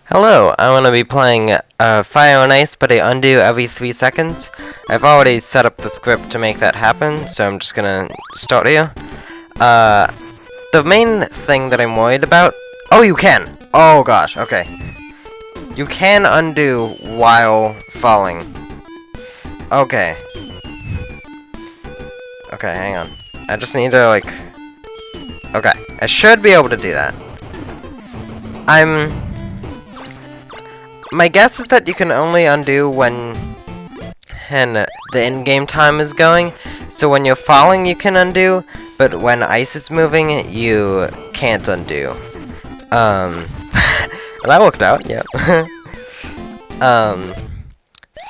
Hello, I'm going to be playing Fire and Ice, but I undo every 3 seconds. I've already set up the script to make that happen, so I'm just going to start here. The main thing that I'm worried about... Oh, you can! Oh gosh, okay. You can undo while falling. Okay. Okay, hang on. I just need to, like... Okay, I should be able to do that. My guess is that you can only undo when the in-game time is going. So when you're falling, you can undo, but when ice is moving, you can't undo. That worked out, yeah.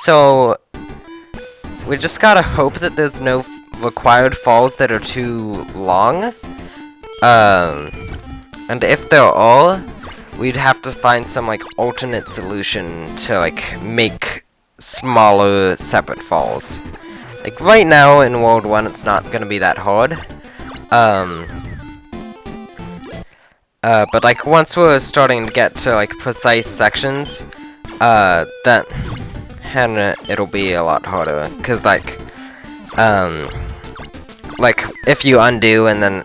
So we just gotta hope that there's no required falls that are too long. And if there are, we'd have to find some, like, alternate solution to, like, make smaller, separate falls. Like, right now, in World 1, it's not gonna be that hard. But, like, once we're starting to get to, like, precise sections, then it'll be a lot harder. Cause, like, if you undo and then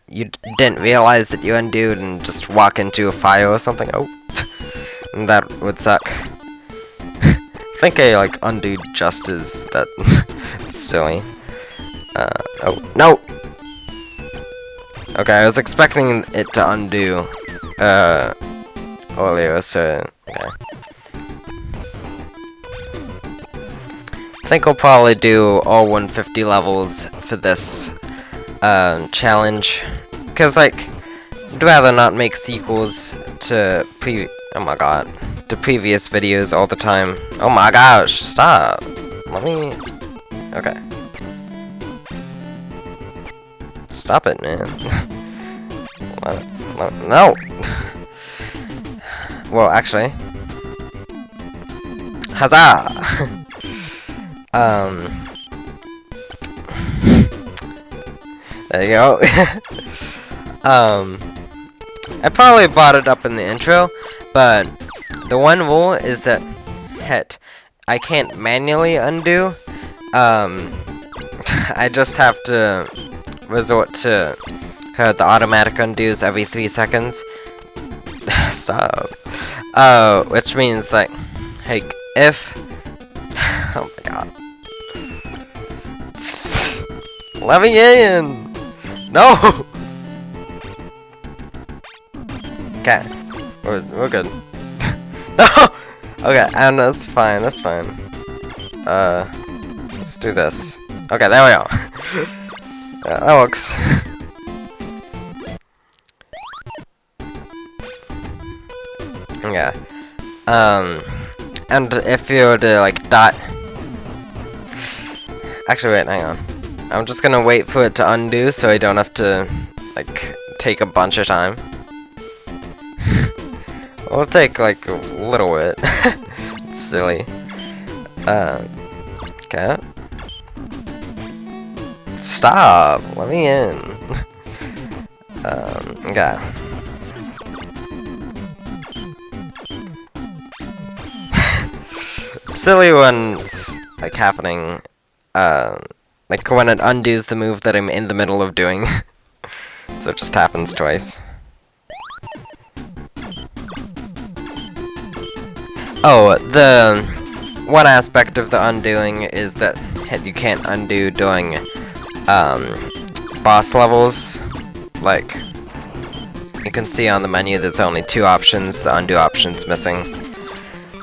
you didn't realize that you undoed and just walk into a fire or something. Oh, that would suck. I think I like undoed just as that. Silly. Oh no. Okay, I was expecting it to undo earlier, so okay. I think I'll probably do all 150 levels for this challenge, because like I'd rather not make sequels to previous videos all the time. Oh my gosh, stop. Let me... Okay. Stop it, man. No! Well, actually... Huzzah! There you go. I probably brought it up in the intro, but the one rule is that I can't manually undo. I just have to resort to the automatic undos every 3 seconds. Stop. Which means like if oh my god. Let me in! No! Okay. We're good. No! Okay, and that's fine, that's fine. Let's do this. Okay, there we go. Yeah, that works. Yeah. And if you were to, like, die... Actually, wait, hang on. I'm just gonna wait for it to undo so I don't have to, like, take a bunch of time. It'll take, like, a little bit. It's silly. Okay. Stop! Let me in. Okay. It's silly when it's, like, happening, like when it undoes the move that I'm in the middle of doing. So it just happens twice. Oh, the one aspect of the undoing is that you can't undo doing boss levels. Like, you can see on the menu there's only 2 options, the undo option's missing.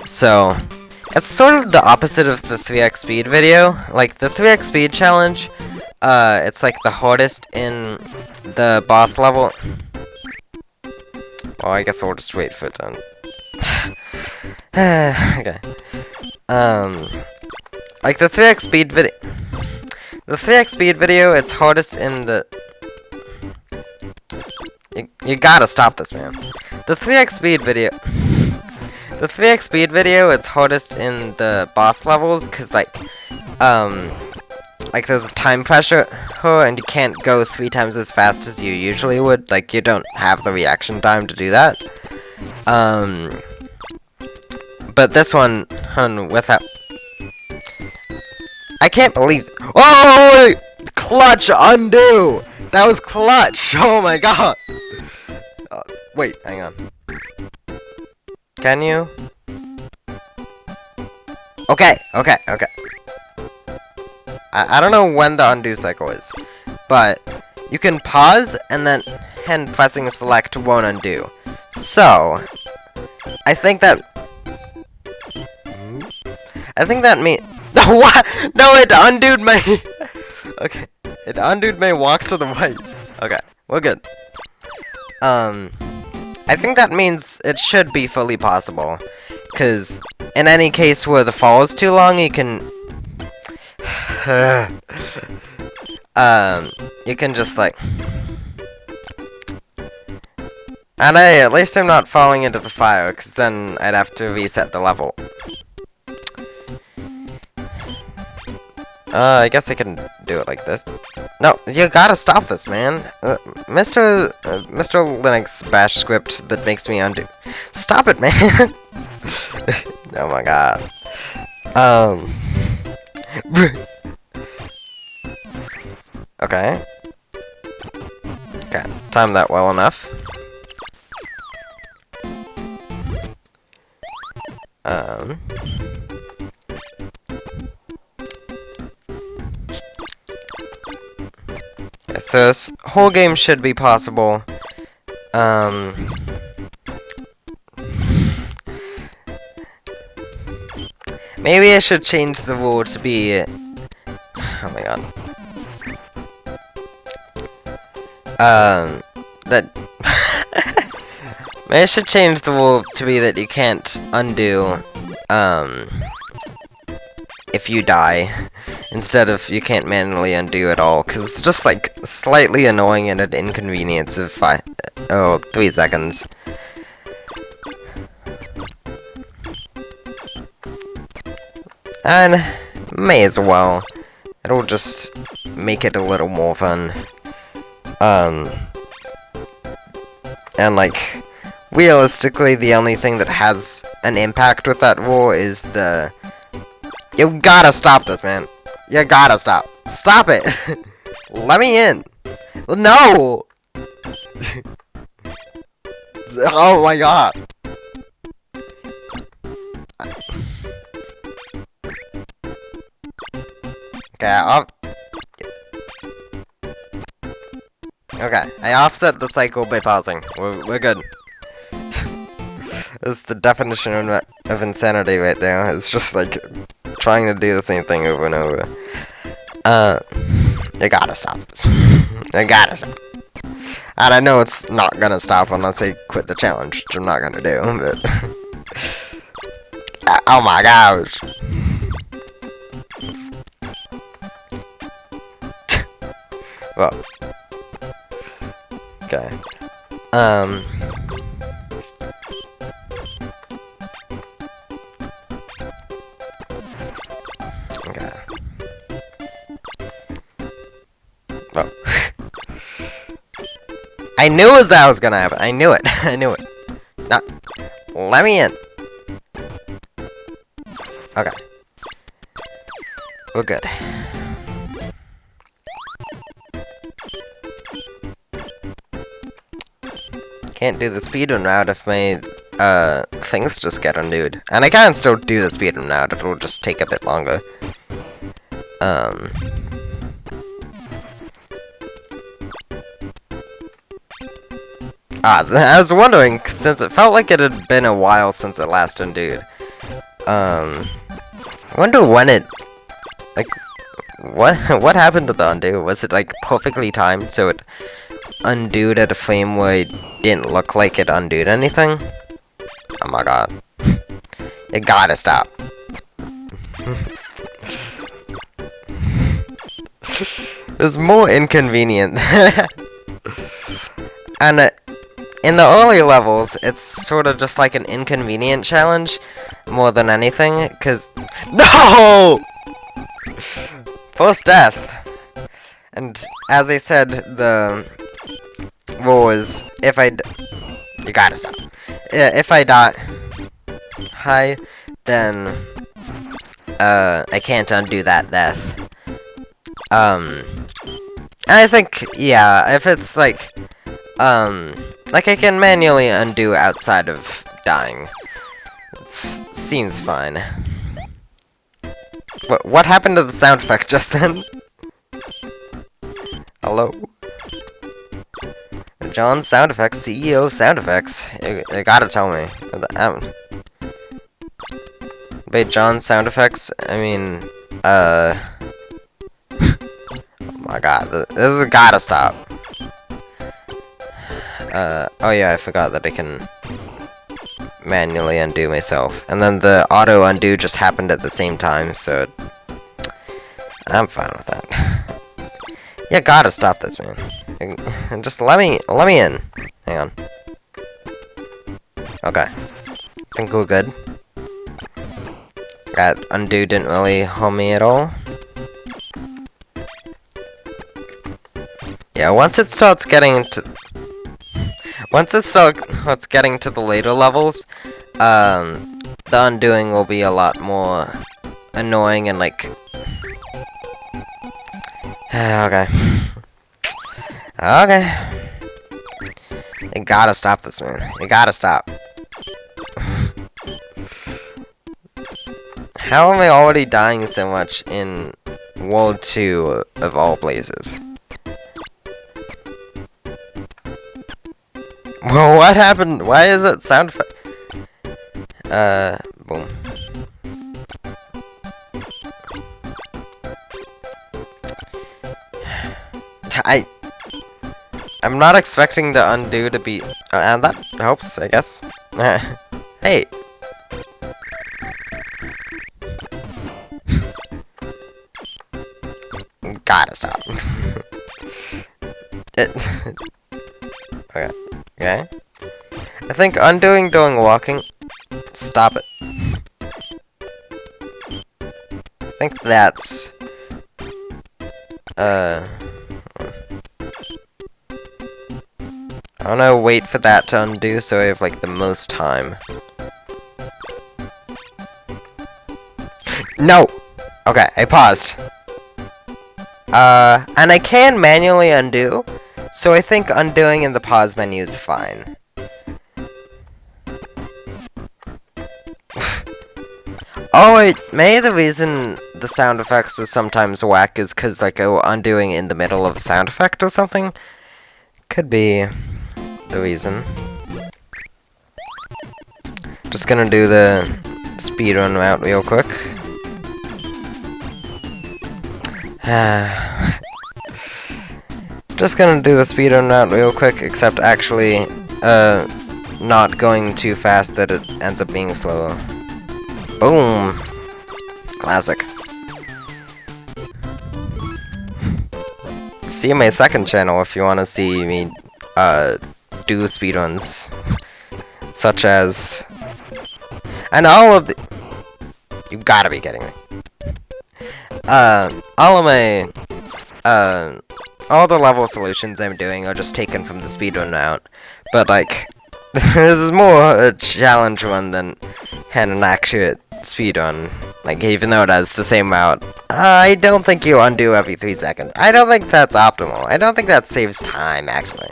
So it's sort of the opposite of the 3x speed video. Like, the 3x speed challenge, it's like the hardest in the boss level. Well, I guess we'll just wait for it to okay. Like the 3x speed video. The 3x speed video, it's hardest in the... You gotta stop this, man. The 3x speed video... The 3x speed video, it's hardest in the boss levels, cause like there's a time pressure, and you can't go 3 times as fast as you usually would. Like, you don't have the reaction time to do that. But this one, without... I can't believe... Oh! Clutch undo! That was clutch! Oh my god! Wait, hang on. Can you? Okay. I don't know when the undo cycle is, but you can pause and then pressing select won't undo. So, I think that means no, what? No, it undooed my. Okay, it undooed my walk to the right. Okay, we're good. I think that means it should be fully possible, because in any case where the fall is too long, you can you can just like, and at least I'm not falling into the fire, because then I'd have to reset the level. I guess I can do it like this. No, you gotta stop this, man. Mr. Linux bash script that makes me undo. Stop it, man. Oh my god. Okay. Okay, timed that well enough. So this whole game should be possible. Maybe I should change the rule to be... Oh my god. That... Maybe I should change the rule to be that you can't undo, if you die. Instead of you can't manually undo at all, because it's just like slightly annoying and an inconvenience of 3 seconds. And may as well. It'll just make it a little more fun. And like, realistically, the only thing that has an impact with that rule is the... You gotta stop this, man. You gotta stop. Stop it! Let me in! No! Oh my god! Okay, okay, I offset the cycle by pausing. We're good. That's the definition of insanity right there. It's just like trying to do the same thing over and over. You gotta stop this. You gotta stop. And I know it's not gonna stop unless I quit the challenge, which I'm not gonna do, but... Oh my gosh! Well... Okay. Okay. Oh. I knew that was gonna happen. I knew it. I knew it. No. Let me in. Okay. We're good. Can't do the speedrun route if my things just get undooed. And I can still do the speedrun route, it'll just take a bit longer. I was wondering, since it felt like it had been a while since it last undooed. I wonder when it... Like, what happened to the undo? Was it, like, perfectly timed so it undooed at a frame where it didn't look like it undooed anything? Oh my god. You gotta stop. It's more inconvenient. And in the early levels, it's sort of just like an inconvenient challenge more than anything, because... No! First death. And as I said, the rule is, if you gotta stop. if I die, then I can't undo that death. I think, yeah, if it's like I can manually undo outside of dying. It seems fine. What happened to the sound effect just then? Hello? John Sound Effects, CEO of Sound Effects. You gotta tell me. Wait, John Sound Effects? I mean, oh my god, this has gotta stop. Oh yeah, I forgot that I can manually undo myself. And then the auto undo just happened at the same time, so I'm fine with that. You gotta stop this, man. Just let me in. Hang on. Okay. Think we're good. That undo didn't really harm me at all. Yeah, once it starts getting to the later levels, the undoing will be a lot more annoying and like. Okay. Okay. You gotta stop this, man. You gotta stop. How am I already dying so much in World 2 of all places? Well, what happened? Why is that sound effect? Boom. I'm not expecting the undo to be, and that helps, I guess. Hey. Gotta stop. Okay. Okay. I think undoing during walking. Stop it. I think that's. I wanna wait for that to undo so I have like the most time. No! Okay, I paused. And I can manually undo, so I think undoing in the pause menu is fine. Oh wait, maybe the reason the sound effects are sometimes whack is because like undoing in the middle of a sound effect or something. Could be the reason. Just gonna do the speedrun route real quick. Just gonna do the speedrun route real quick, except actually not going too fast that it ends up being slower. Boom! Classic. See my second channel if you want to see me do speedruns, such as, and all of the. You gotta be kidding me. All of my all the level solutions I'm doing are just taken from the speedrun route, but like this is more a challenge one than an accurate speedrun. Like even though it has the same route, I don't think you undo every 3 seconds. I don't think that's optimal. I don't think that saves time actually.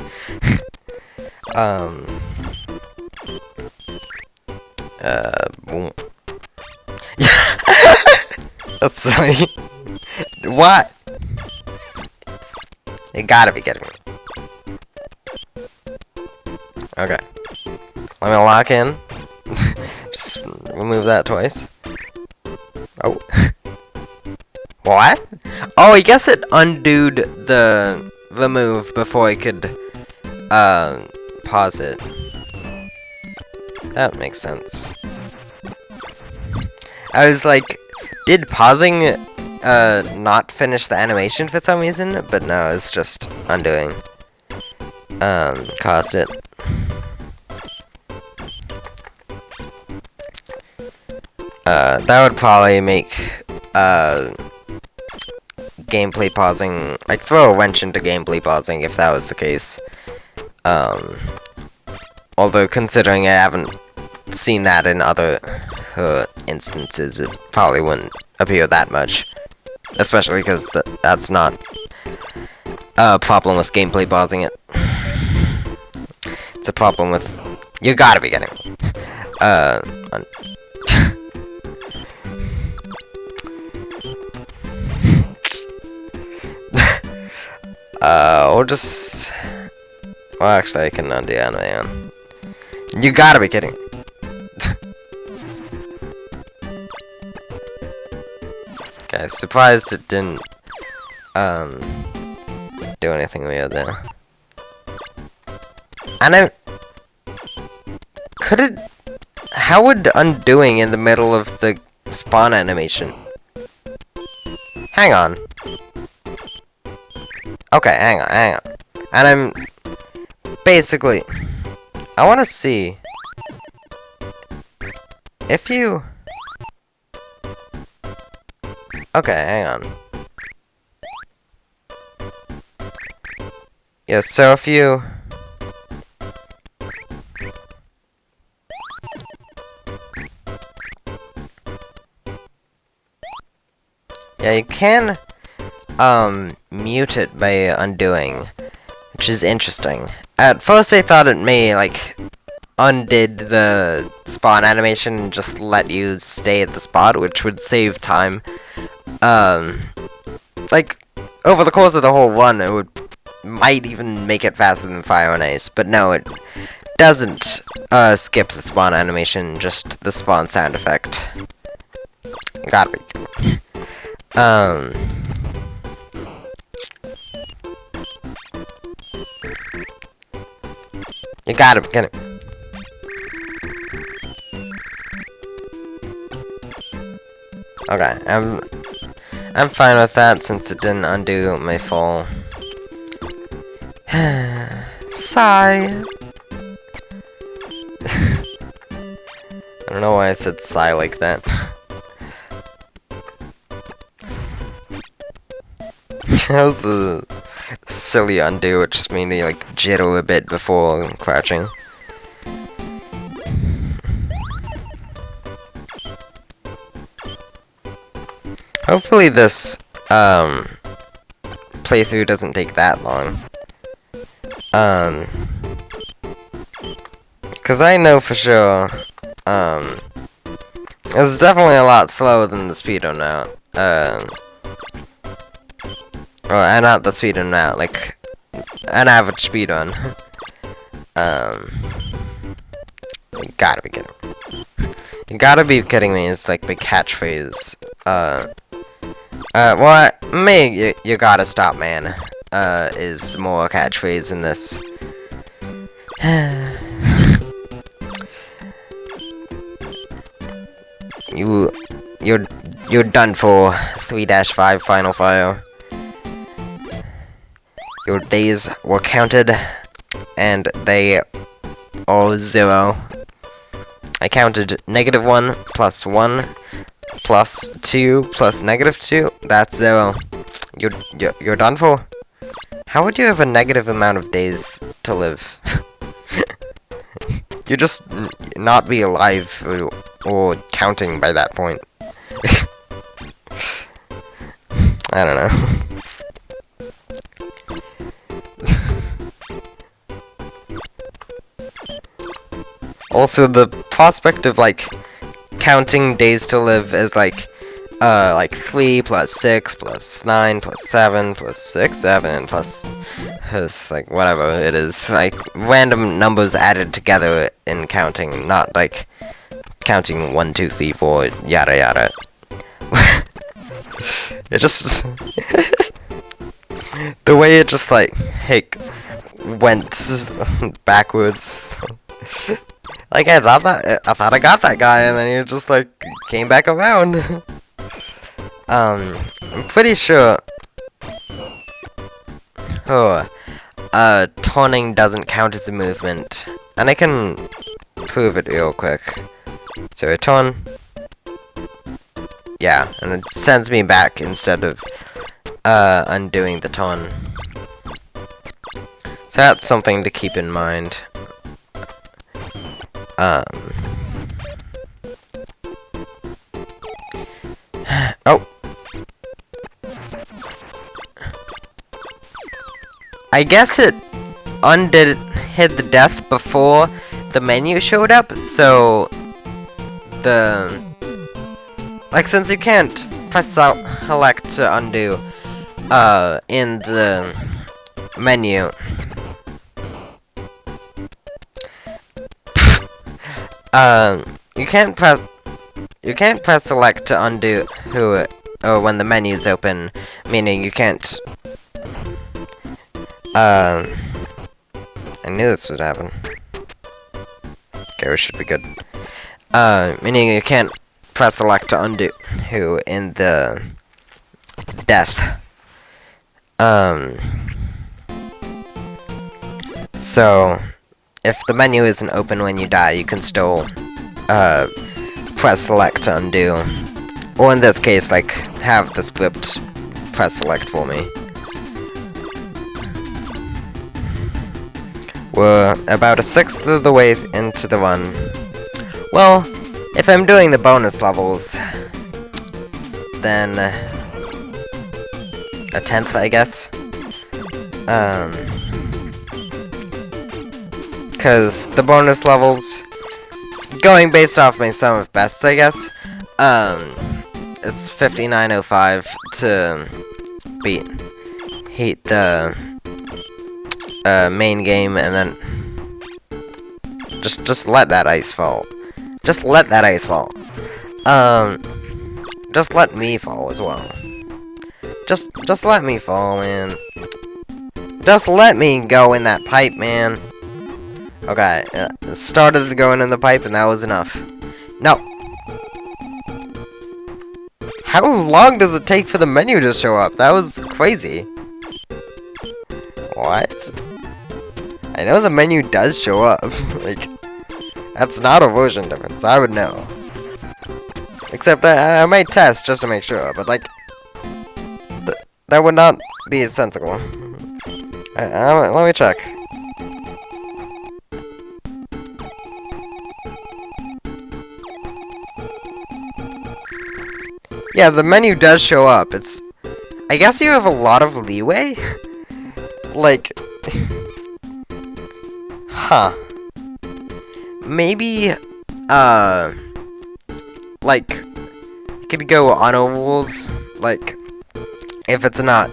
Boom. That's silly. What? You gotta be kidding me. Okay. Let me lock in. Just remove that twice. Oh. What? Oh, I guess it undoed the move before I could pause it. That makes sense. I was like, did pausing not finish the animation for some reason? But no, it's just undoing. Caused it. That would probably make gameplay pausing, like throw a wrench into gameplay pausing if that was the case. Or Although, considering I haven't seen that in other instances, it probably wouldn't appear that much. Especially because that's not a problem with gameplay pausing it. It's a problem with... You gotta be kidding me. Or just... Well, actually, I can undo anime on. You gotta be kidding. Okay, surprised it didn't, do anything weird there. And could it... How would undoing in the middle of the spawn animation? Hang on. Okay, hang on. And I'm... Basically... I want to see... If you... Okay, hang on. Yeah, so if you... Yeah, you can, mute it by undoing, which is interesting. At first I thought it may, like, undid the spawn animation and just let you stay at the spot, which would save time. Like, over the course of the whole run, it might even make it faster than Fire and Ice, but no, it doesn't, skip the spawn animation, just the spawn sound effect. Gotta be. You gotta be kidding. Okay, I'm fine with that since it didn't undo my fall. Sigh. I don't know why I said sigh like that. That was a silly undo, which just made me like jitter a bit before crouching. Hopefully this playthrough doesn't take that long. Cause I know for sure it's definitely a lot slower than the speedrun now. Or not the speedrun now, like an average speedrun. You gotta be kidding. You gotta be kidding me, it's like my catchphrase. Well, me, you gotta stop, man, is more catchphrase in this. You're done for, 3-5 Final Fire. Your days were counted, and they are 0. I counted -1 plus 1 plus 2 plus -2. That's 0. You're done for. How would you have a negative amount of days to live? You just not be alive or counting by that point. I don't know. Also, the prospect of, like, counting days to live as, like 3 plus 6 plus 9 plus 7 plus 6, 7 plus, like, whatever it is, like, random numbers added together in counting, not, like, counting 1, 2, 3, 4, yada yada. It just... the way it just, like, went backwards... Like, I thought I got that guy, and then he just, like, came back around. I'm pretty sure... taunting doesn't count as a movement. And I can prove it real quick. So, a taunt... Yeah, and it sends me back instead of, undoing the taunt. So that's something to keep in mind. Oh. I guess it hid the death before the menu showed up, so since you can't press select to undo in the menu. You can't press select to undo when the menu's open, meaning you can't. I knew this would happen. Okay, we should be good. Meaning you can't press select to undo in the death. So if the menu isn't open when you die, you can still press select to undo. Or in this case, like, have the script press select for me. We're about a sixth of the way into the run. Well, if I'm doing the bonus levels, then a 10th, I guess. Because the bonus levels, going based off my sum of bests, I guess, it's 5905 to beat the main game, and then just let that ice fall. Just let that ice fall. Just let me fall as well. Just let me fall, man. Just let me go in that pipe, man. Okay, started going in the pipe, and that was enough. No. How long does it take for the menu to show up? That was crazy. What? I know the menu does show up. Like, that's not a version difference. I would know. Except I might test just to make sure, but like, that would not be sensible. Let me check. Yeah, the menu does show up. I guess you have a lot of leeway. Like, huh. Maybe, like, you could go auto rules, like, if it's not,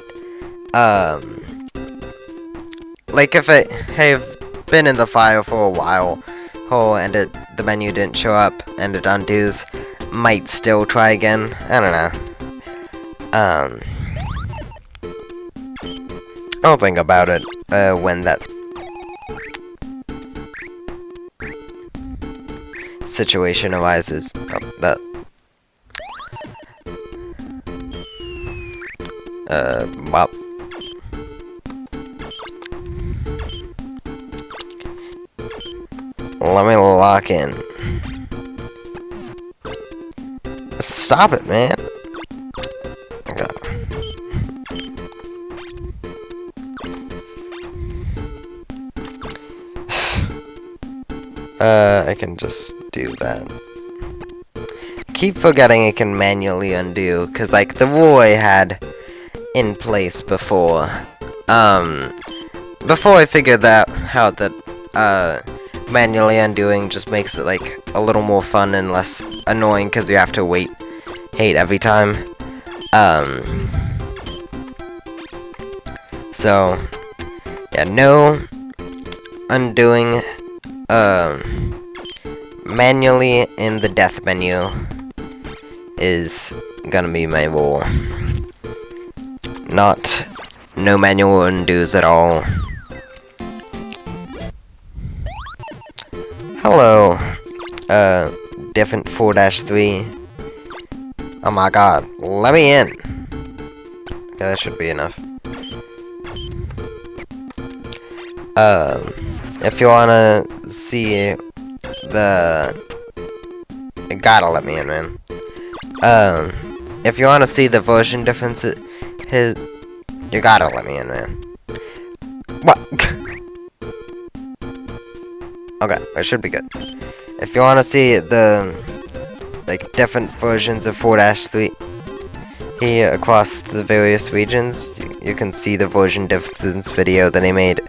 like, if I have been in the file for a while, and the menu didn't show up, and it undoes, might still try again. I don't know. I'll think about it when that situation arises. Well. Let me lock in. Stop it, man. Okay. I can just do that. Keep forgetting I can manually undo, cause like the rule I had in place before, before I figured that out, that manually undoing just makes it like a little more fun and less annoying, cause you have to wait every time. So yeah, no undoing manually in the death menu is gonna be my rule. No manual undos at all. Hello, different 4-3. Oh my god, let me in. Okay, that should be enough. If you wanna see you gotta let me in, man. If you wanna see the version difference, you gotta let me in, man. What? Okay, I should be good. If you want to see the like different versions of 4-3 here across the various regions, you can see the version differences video that I made.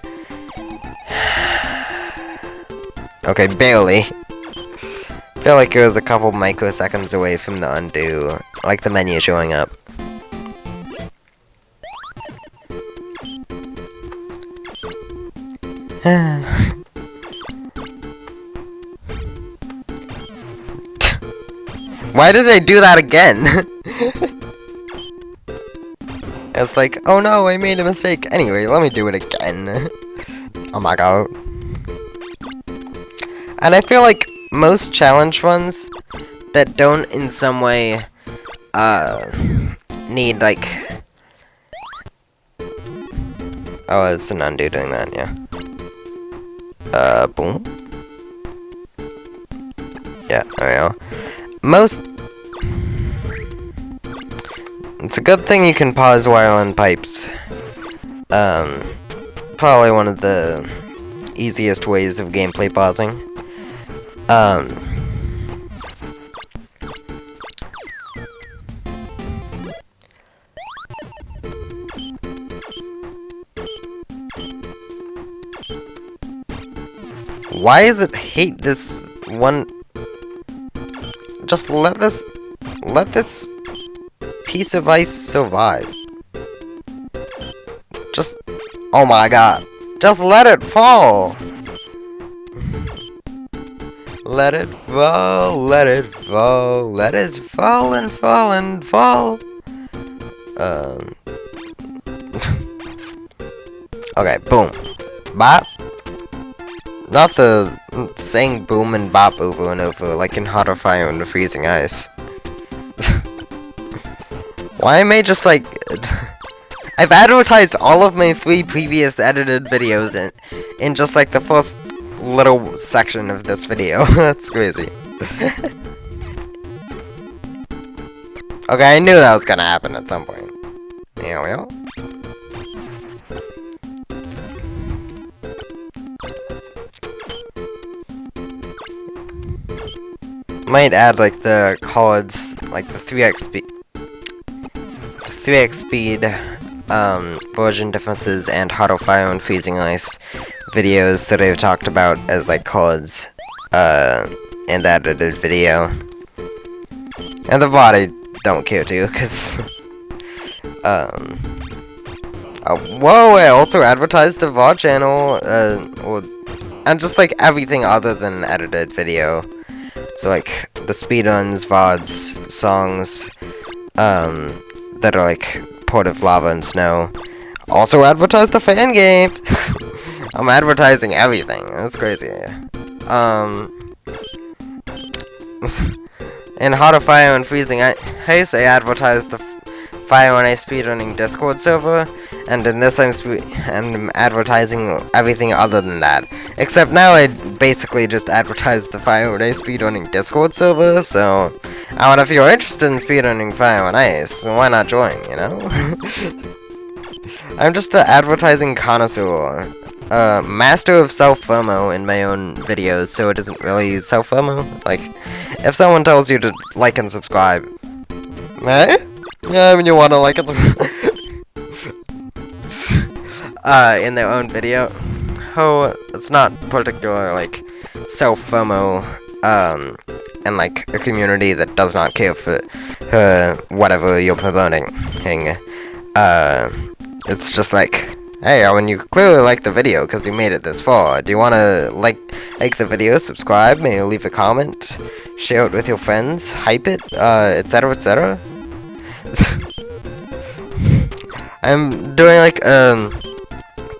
Okay, barely. I feel like it was a couple microseconds away from the undo, like the menu showing up. Why did I do that again? It's like, oh no, I made a mistake. Anyway, let me do it again. Oh my god. And I feel like most challenge runs that don't in some way need like, oh, it's an undo doing that, yeah. Boom. Yeah, there we go. It's a good thing you can pause while in pipes. Probably one of the easiest ways of gameplay pausing. Why does it hate this one? Just let this piece of ice survive. Just, oh my god. Just let it fall. Let it fall, let it fall, let it fall and fall and fall. Okay, boom. Bop. Not the saying boom and bop over and over like in Hot or Fire and the Freezing Ice. Why am I just like... I've advertised all of my 3 previous edited videos in just like the first little section of this video. That's crazy. Okay, I knew that was gonna happen at some point. There we go. Might add like the cards, like the 3x speed version differences and Hot or Fire and Freezing Ice videos that I've talked about as like cards in the edited video. And the VOD I don't care to, because whoa, I also advertised the VOD channel, and just like everything other than edited video. So like the speedruns, VODs, songs, that are like Port of Lava and Snow. Also advertise the fan game. I'm advertising everything. That's crazy. In Hot or Fire and Freezing Ice, I advertised the Fire and Ice speedrunning Discord server, and in this I'm advertising everything other than that. Except now I basically just advertised the Fire and Ice speedrunning Discord server, so if you're interested in speedrunning Fire and Ice, why not join, you know? I'm just the advertising connoisseur. Master of self-FOMO in my own videos, so it isn't really self-FOMo. Like, if someone tells you to like and subscribe, eh? Yeah, I mean, you want to like it in their own video. Oh, it's not particular, like, self-FOMO, and, like, a community that does not care for whatever you're promoting. It's just like, hey, I mean, you clearly like the video because you made it this far. Do you want to like the video, subscribe, maybe leave a comment, share it with your friends, hype it, etc., etc.? I'm doing like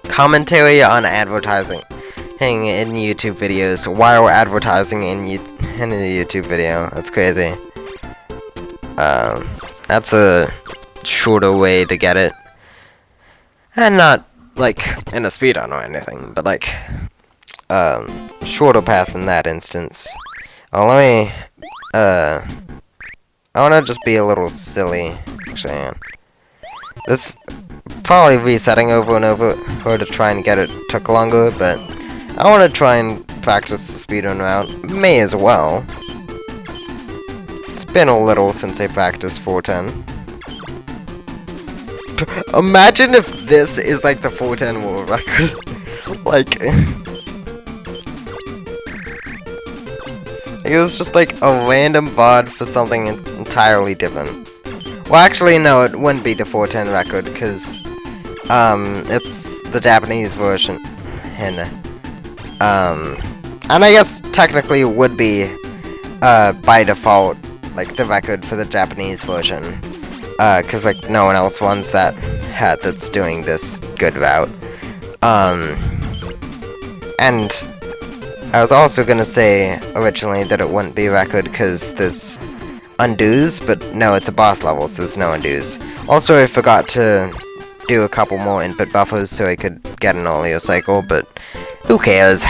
commentary on advertising in YouTube videos while advertising in a YouTube video. That's crazy. That's a shorter way to get it, and not like in a speedrun or anything, but like shorter path in that instance. Oh, let me I wanna just be a little silly. Actually, yeah. This probably resetting over and over to try and get it took longer, but I wanna try and practice the speedrun route. May as well. It's been a little since I practiced 410. Imagine if this is like the 410 world record. Like, it was just like a random VOD for something entirely different. Well, actually, no, it wouldn't be the 410 record, because, it's the Japanese version. And I guess technically it would be, by default, like, the record for the Japanese version. Because, like, no one else wants that that's doing this good route. And I was also gonna say originally that it wouldn't be a record because there's undos, but no, it's a boss level, so there's no undos. Also, I forgot to do a couple more input buffers so I could get an earlier cycle, but who cares?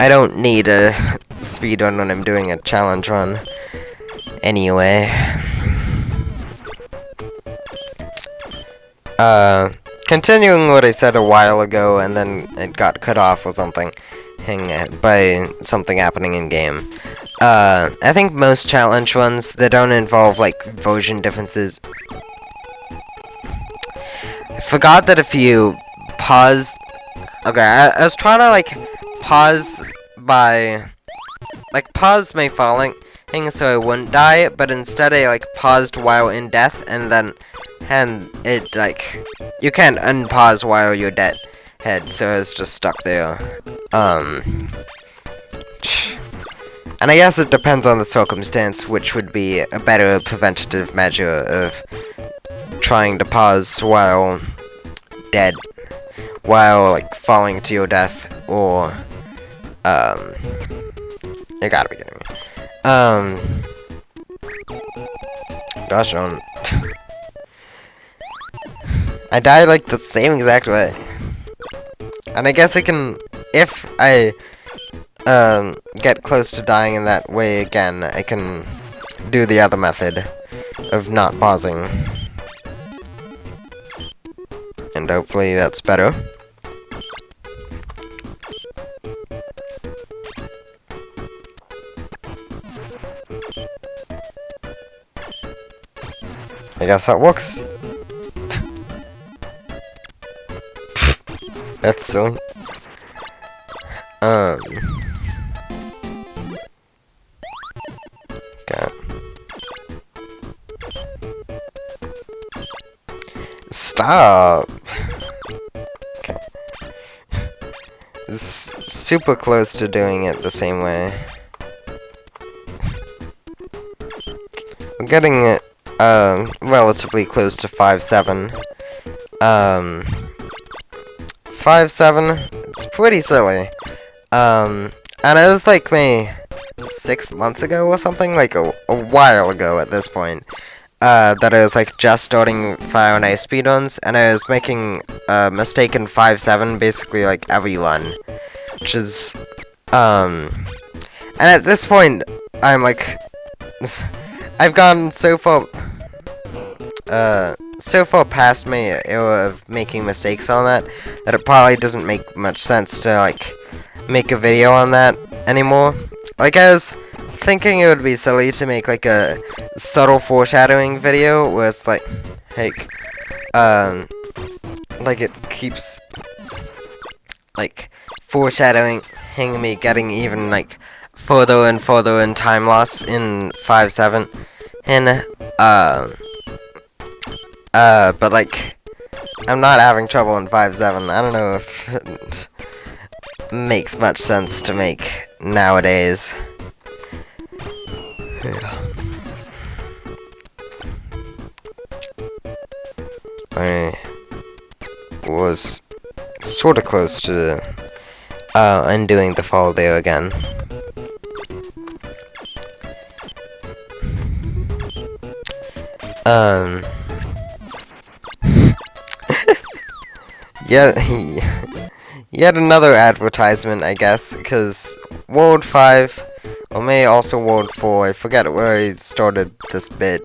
I don't need a speedrun when I'm doing a challenge run. Anyway. Continuing what I said a while ago, and then it got cut off or something by something happening in game. I think most challenge runs that don't involve like version differences. I forgot that if you pause. Okay, I was trying to like pause my falling so I wouldn't die, but instead I like paused while in death, and it like you can't unpause while you're dead, so it's just stuck there. And I guess it depends on the circumstance, which would be a better preventative measure of trying to pause while dead, while like falling to your death, or you gotta be kidding me. Gosh, I died like the same exact way. And I guess I can, if I get close to dying in that way again, I can do the other method of not pausing. And hopefully that's better. I guess that works. That's silly. Okay. Stop. Okay. It's super close to doing it the same way. We're getting it relatively close to 5-7. 5-7, it's pretty silly. And it was like maybe 6 months ago or something, like a while ago at this point, that I was like just starting Fire and Ice speedruns, and I was making a mistake in 5-7 basically like every run, which is, and at this point, I'm like, I've gone so far past my era of making mistakes on that it probably doesn't make much sense to like make a video on that anymore. Like, I was thinking it would be silly to make like a subtle foreshadowing video where it's like it keeps like foreshadowing me getting even like further and further in time loss in 5-7, and but like, I'm not having trouble in 5-7. I don't know if it makes much sense to make nowadays. Yeah. I was sort of close to undoing the fall there again. Yet another advertisement, I guess, because World 5, or maybe also World 4, I forget where I started this bit.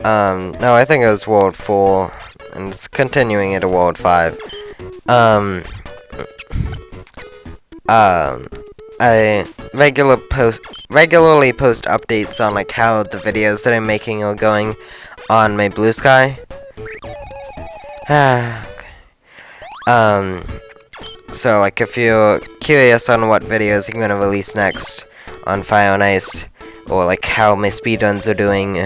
No, I think it was World 4, and it's continuing into World 5. I regularly post updates on like how the videos that I'm making are going on my Blue Sky. So like if you're curious on what videos I'm gonna release next on Fire and Ice, or like how my speedruns are doing,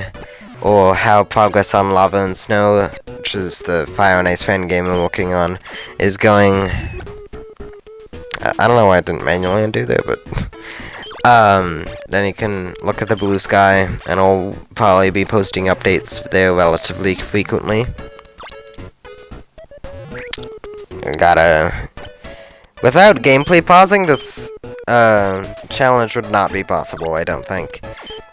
or how progress on Lava and Snow, which is the Fire and Ice fan game I'm working on, is going. I don't know why I didn't manually undo there, but then you can look at the Blue Sky, and I'll probably be posting updates there relatively frequently. Without gameplay pausing, this challenge would not be possible, I don't think.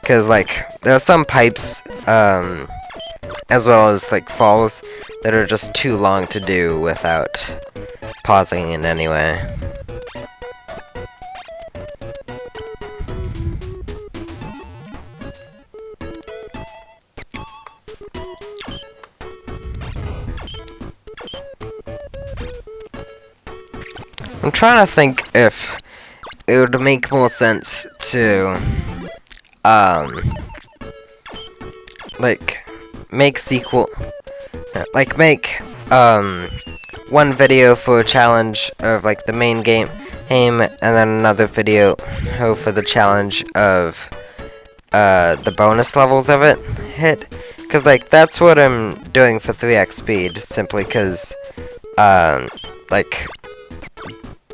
Because, like, there are some pipes, as well as, like, falls that are just too long to do without pausing in any way. I'm trying to think if it would make more sense to, like, make one video for a challenge of, like, the main game, and then another video for the challenge of, the bonus levels of it hit. Because, like, that's what I'm doing for 3x speed, simply because, like,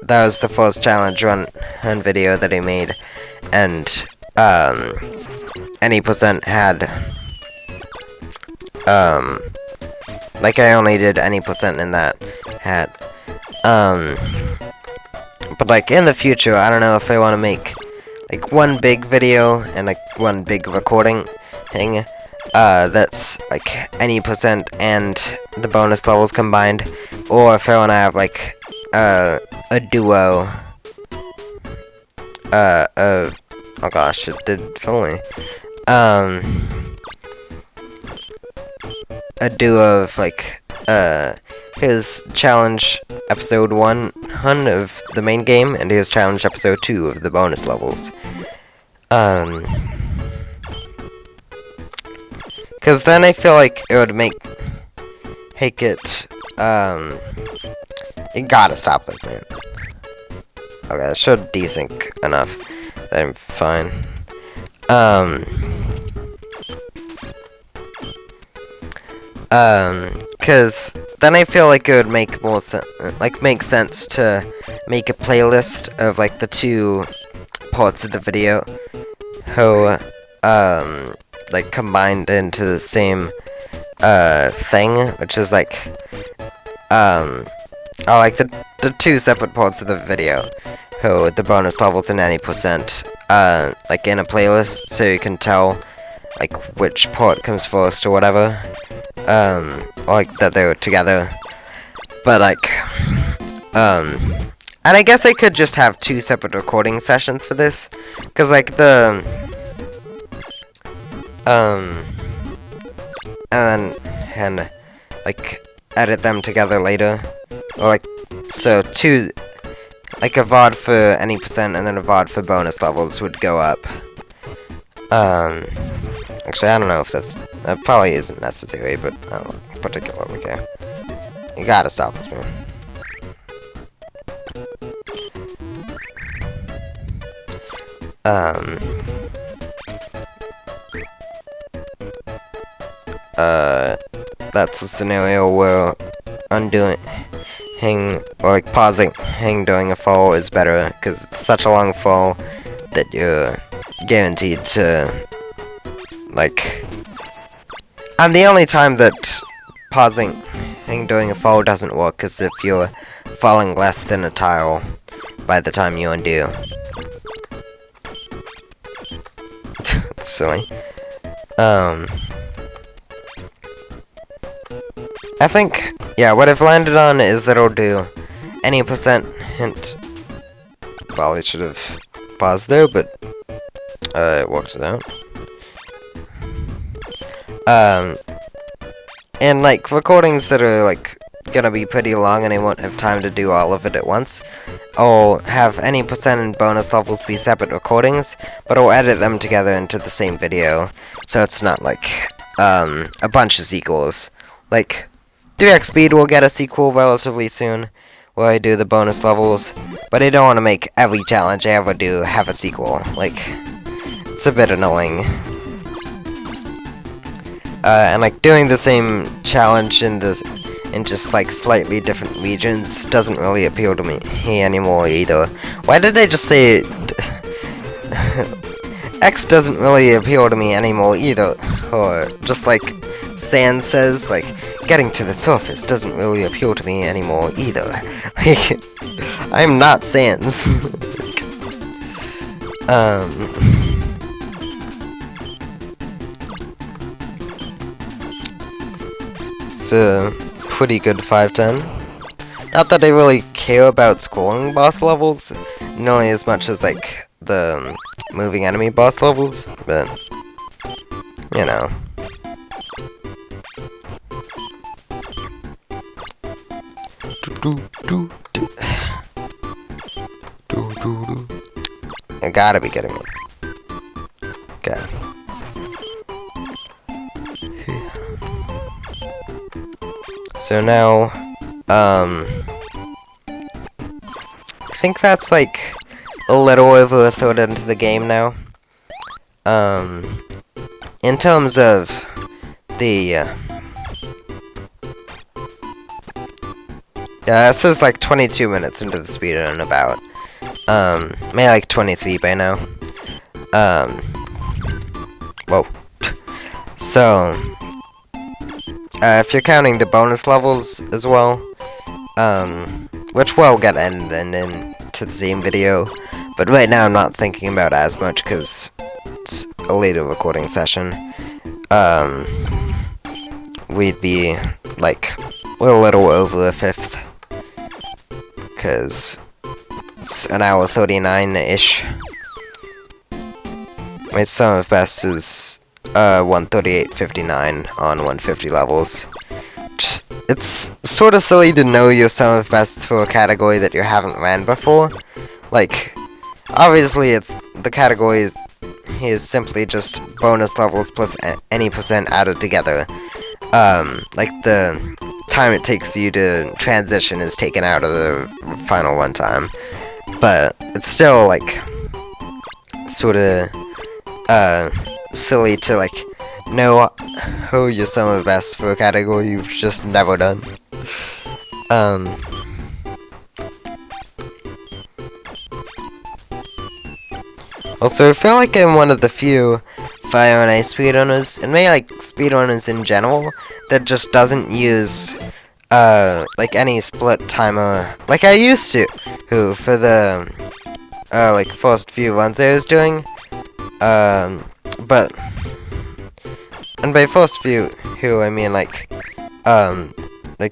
that was the first challenge run video that I made, and any percent had like I only did any percent in that had but like in the future I don't know if I want to make like one big video and like one big recording thing that's like any percent and the bonus levels combined, or if I want to have like a duo of, oh gosh, it did fool me. A duo of like his challenge episode 1 of the main game and his challenge episode 2 of the bonus levels. Cause then I feel like it would make it you gotta stop this, man. Okay, that should desync enough that I'm fine. Cause then I feel like it would make more make sense to make a playlist of like the two parts of the video, like combined into the same thing, which is like like the two separate parts of the video, the bonus levels and any percent, like in a playlist, so you can tell like which part comes first or whatever, or like that they were together. But like, and I guess I could just have 2 separate recording sessions for this, cause like and like edit them together later, or like so 2, like a VOD for any percent and then a VOD for bonus levels would go up. Actually I don't know if that probably isn't necessary, but I don't particularly care. You gotta stop this, man. That's a scenario where undoing or like pausing doing a fall is better, because it's such a long fall that you're guaranteed to, like, and the only time that pausing doing a fall doesn't work is if you're falling less than a tile by the time you undo. It's silly. I think, yeah, what I've landed on is that it'll do any percent hint. Well, it should have paused there, but it works out. And like recordings that are like gonna be pretty long and I won't have time to do all of it at once, I'll have any percent and bonus levels be separate recordings, but I'll edit them together into the same video, so it's not like a bunch of sequels. Like 3x Speed will get a sequel relatively soon, where I do the bonus levels, but I don't want to make every challenge I ever do have a sequel. Like, it's a bit annoying. And like doing the same challenge in just like slightly different regions doesn't really appeal to me anymore either. Why did I just say X doesn't really appeal to me anymore either? Or just like Sand says, like, getting to the surface doesn't really appeal to me anymore either. Like, I'm not Sans. It's a pretty good 5/10. Not that I really care about scoring boss levels, nearly as much as like the moving enemy boss levels, but you know. You gotta be kidding me. Okay. So now, I think that's like a little over a third into the game now. In terms of the, this is like 22 minutes into the speedrun about. Maybe like 23 by now. Whoa. So, if you're counting the bonus levels as well, which will get ended into the same video, but right now I'm not thinking about it as much because it's a later recording session. We'd be like a little over a fifth, because it's an hour 39-ish. My sum of best is 138.59 on 150 levels. It's sort of silly to know your sum of best for a category that you haven't ran before. Like, obviously it's the category is simply just bonus levels plus any percent added together. Like the time it takes you to transition is taken out of the final runtime. But it's still like sort of silly to like know who your sum of best for a category you've just never done. Also, I feel like I'm one of the few Fire and Ice speedrunners, and maybe like speedrunners in general, that just doesn't use like any split timer like I used to, who for the like first few runs I was doing. But, and by first few, I mean like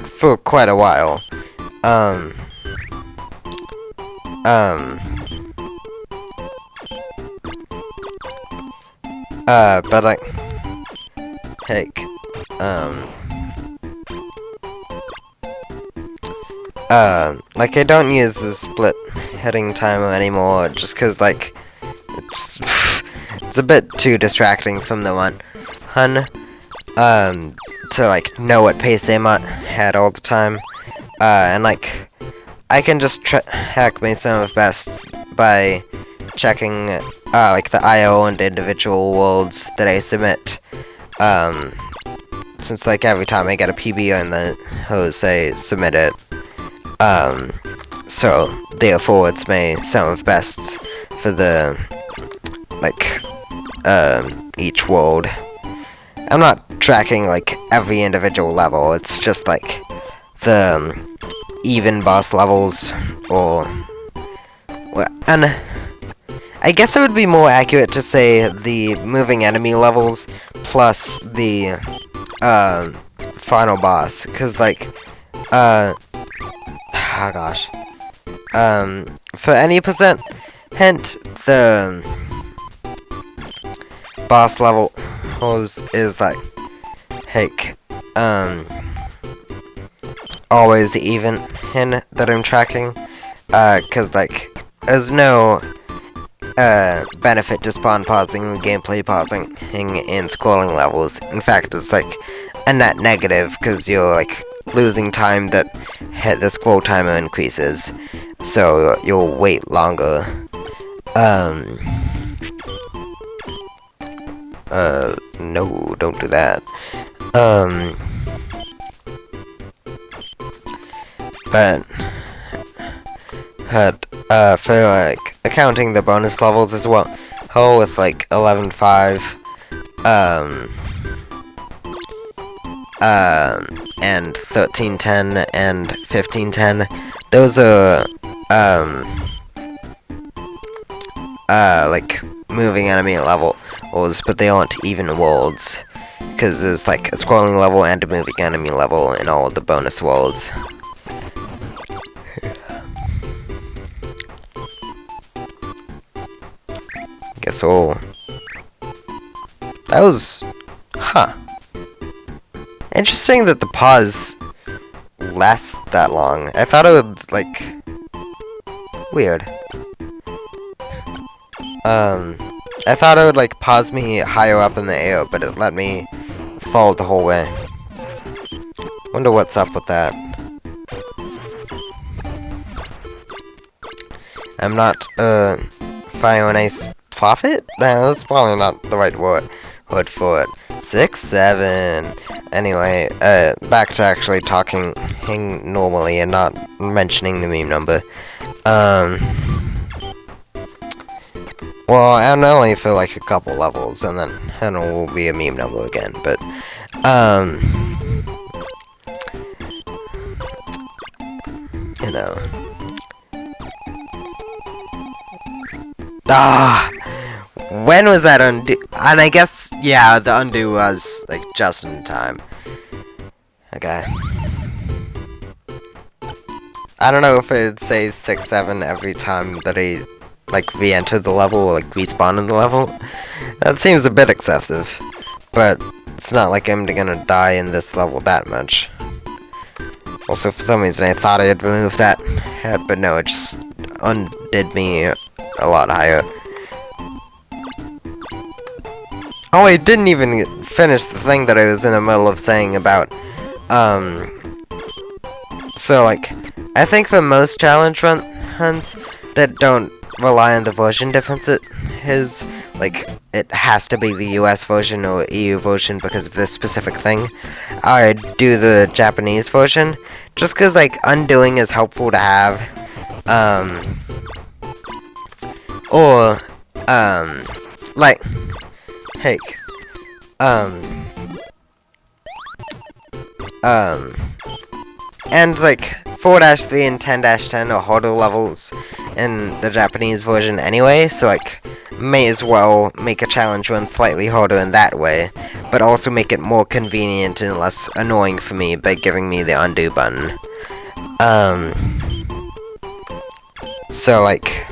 for quite a while. But like, heck, like I don't use the split heading timer anymore, just cause like, it's a bit too distracting from the run, to like know what pace I'm at all the time, and like, I can just hack my sum of best by checking like the IO and individual worlds that I submit, since like every time I get a PB on the hose I submit it, so therefore it's my sum of bests for the like each world. I'm not tracking like every individual level, it's just like the even boss levels, or and I guess it would be more accurate to say the moving enemy levels plus the final boss, cause like oh gosh, for any percent hint, the boss level is like, heck, always the even hint that I'm tracking. cause like, there's no, benefit to spawn pausing and gameplay pausing in scrolling levels. In fact, it's like a net negative, cause you're like losing time that the scroll timer increases, so you'll wait longer. No, don't do that. For like accounting the bonus levels as well, with like 11.5, and 13.10 and 15.10, those are like moving enemy levels, but they aren't even worlds, because there's like a scrolling level and a moving enemy level in all of the bonus worlds. Guess all. That was, interesting that the pause lasts that long. I thought it would, like, weird. I thought it would, like, pause me higher up in the air, but it let me fall the whole way. Wonder what's up with that. I'm not, Fire and Ice Prophet? No, that's probably not the right word for it. 6-7. Anyway, back to actually talking normally and not mentioning the meme number. Well, and only for like a couple levels, and then it will be a meme number again, but, you know. When was that undo? And I guess, yeah, the undo was, like, just in time. Okay. I don't know if it'd say 6-7 every time that he, like, re-entered the level or, like, respawned in the level. That seems a bit excessive. But it's not like I'm gonna die in this level that much. Also, for some reason, I thought I had removed that head, but no, it just undid me a lot higher. Oh, I didn't even finish the thing that I was in the middle of saying about, so, like, I think for most challenge runs that don't rely on the version differences, like, it has to be the US version or EU version because of this specific thing, I do the Japanese version, just because, like, undoing is helpful to have, or, like, heck, and, like, 4-3 and 10-10 are harder levels in the Japanese version anyway, so, like, may as well make a challenge run slightly harder in that way, but also make it more convenient and less annoying for me by giving me the undo button. So, like,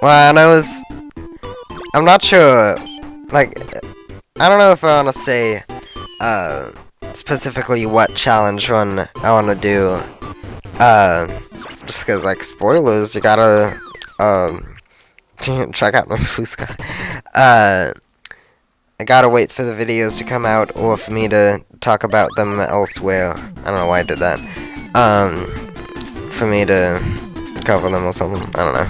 well, and I'm not sure, like, I don't know if I want to say, specifically what challenge run I want to do, just because, like, spoilers, you gotta, check out my blue sky. I gotta wait for the videos to come out, or for me to talk about them elsewhere. I don't know why I did that. For me to cover them or something. I don't know.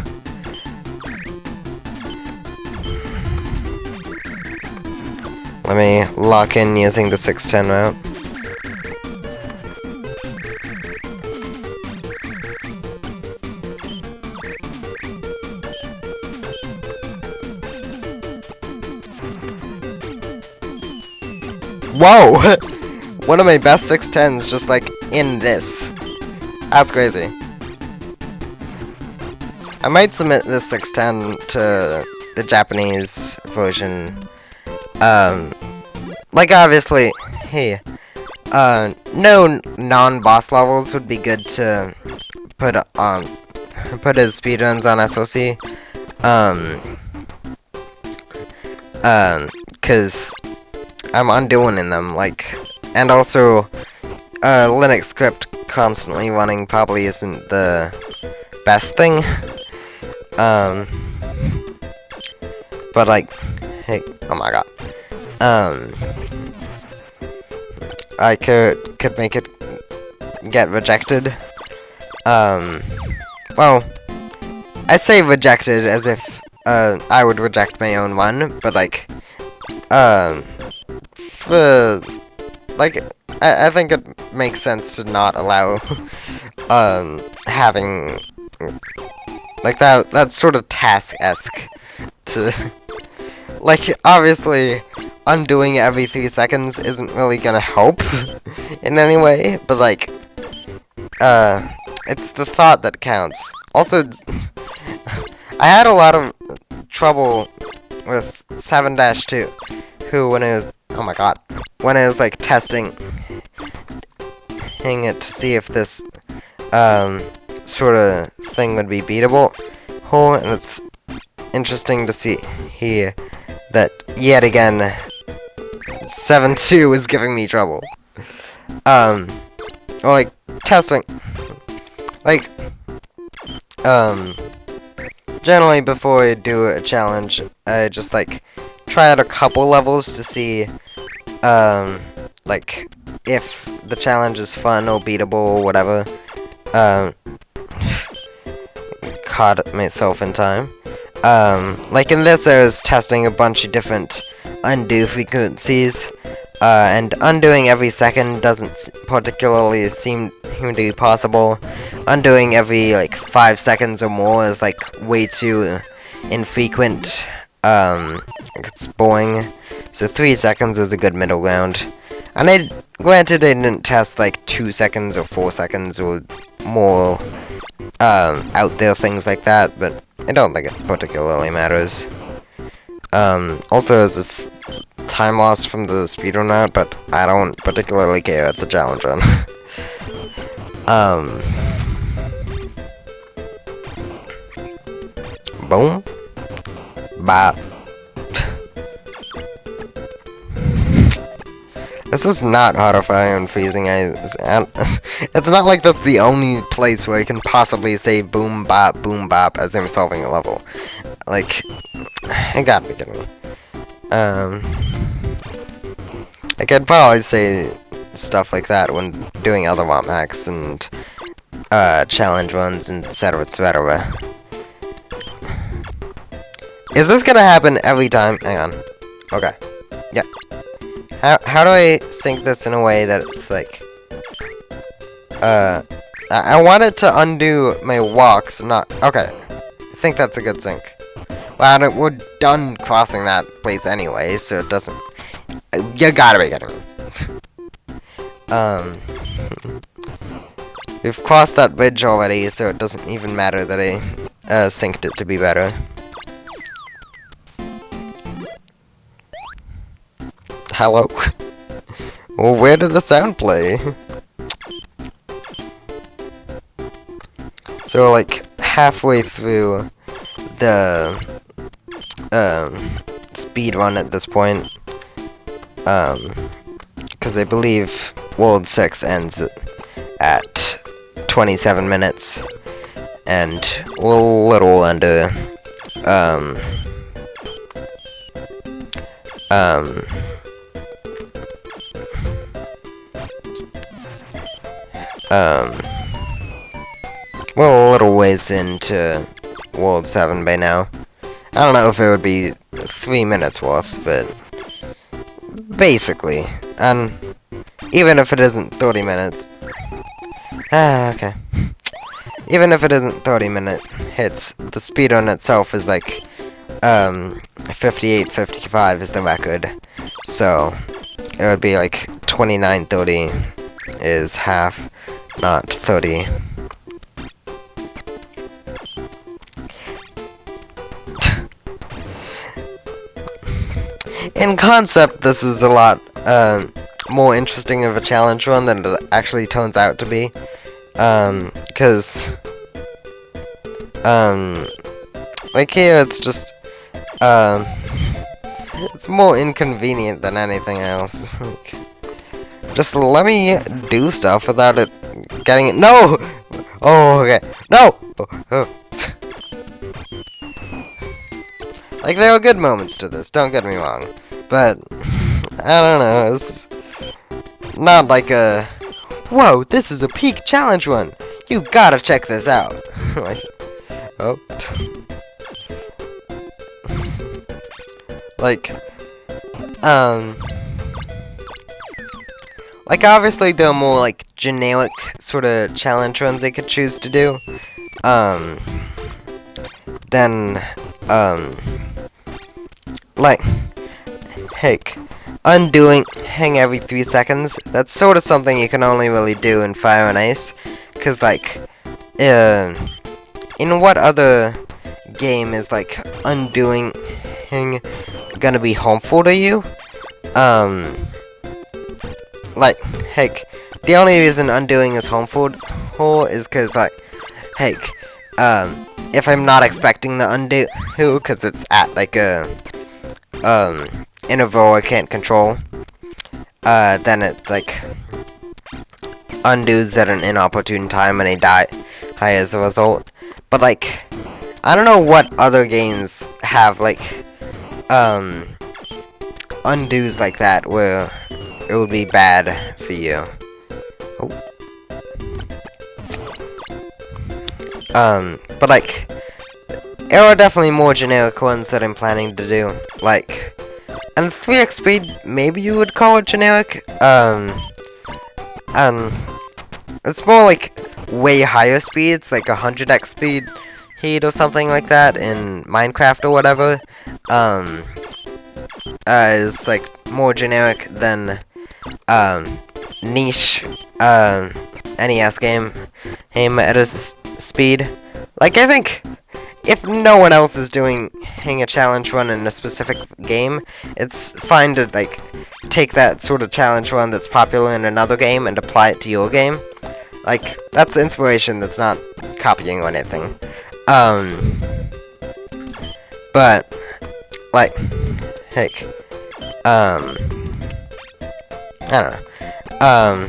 Let me lock in using the 610 route. Whoa! One of my best 610s just, like, in this. That's crazy. I might submit this 610 to the Japanese version. Like, obviously, hey, no non-boss levels would be good to put as speedruns on SOC. Cause I'm undoing in them, like, and also, Linux script constantly running probably isn't the best thing, but like, hey, oh my god, I could make it get rejected, well, I say rejected as if, I would reject my own one, but like, for, like, I think it makes sense to not allow, having, like, that's sort of task-esque to, like, obviously, undoing every 3 seconds isn't really gonna help in any way, but, like, it's the thought that counts. Also, I had a lot of trouble with 7-2, who, when it was, oh my god, when I was, like, testing it to see if this, sort of thing would be beatable, and it's interesting to see here that, yet again, 7-2 is giving me trouble. Or, like, testing, like, generally before I do a challenge, I just, like, try out a couple levels to see, like, if the challenge is fun or beatable or whatever. Caught myself in time. Like in this, I was testing a bunch of different undo frequencies, and undoing every second doesn't particularly seem to be possible. Undoing every, like, 5 seconds or more is, like, way too infrequent. It's boring. So 3 seconds is a good middle ground. And granted, I didn't test, like, 2 seconds or 4 seconds or more, out there things like that, but I don't think it particularly matters. Also, there's this time loss from the speedrun route, but I don't particularly care, it's a challenge run. Boom. Bop. This is not horrifying and freezing. It's not like that's the only place where I can possibly say boom bop as I'm solving a level. Like, I gotta be kidding me. I could probably say stuff like that when doing other ROM hacks and challenge runs and etc. Is this gonna happen every time? Hang on. Okay. Yeah. How do I sync this in a way that it's like, I want it to undo my walks, not, okay, I think that's a good sync. Well, we're done crossing that place anyway, so it doesn't, you gotta be kidding me. We've crossed that bridge already, so it doesn't even matter that I, synced it to be better. Hello? Well, where did the sound play? So, like, halfway through the, speed run at this point, because I believe World 6 ends at 27 minutes, and we're a little under, we're a little ways into World 7 by now. I don't know if it would be 3 minutes worth, but basically. And even if it isn't 30 minutes. Okay. Even if it isn't 30-minute hits, the speedrun itself is like, 58-55 is the record. So, it would be like 29-30 is half, not 30. In concept, this is a lot more interesting of a challenge run than it actually turns out to be. Because, like here, it's just, It's more inconvenient than anything else. Just let me do stuff without it getting it. No! Oh, okay. No! Oh. Like, there are good moments to this, don't get me wrong. But, I don't know, it's not like a, whoa, this is a peak challenge one. You gotta check this out. Like, oh. Like, obviously there are more, like, generic sort of challenge runs they could choose to do. Then, like, heck, undoing hang every 3 seconds, that's sort of something you can only really do in Fire and Ice. Cause, like, in what other game is, like, undoing hang gonna be harmful to you? Like, heck, the only reason undoing is harmful is cause, like, heck, if I'm not expecting the undo, cause it's at, like, a interval I can't control, then it, like, undoes at an inopportune time and I die as a result. But, like, I don't know what other games have, like, undos like that where it would be bad for you. Oh. But, like, there are definitely more generic ones that I'm planning to do, like, and 3x speed, maybe you would call it generic. It's more like way higher speeds, like 100x speed heat or something like that in Minecraft or whatever. Is like more generic than niche NES game at a speed. Like, I think if no one else is doing a challenge run in a specific game, it's fine to, like, take that sort of challenge run that's popular in another game and apply it to your game. Like, that's inspiration, that's not copying or anything. But, like, heck, I don't know.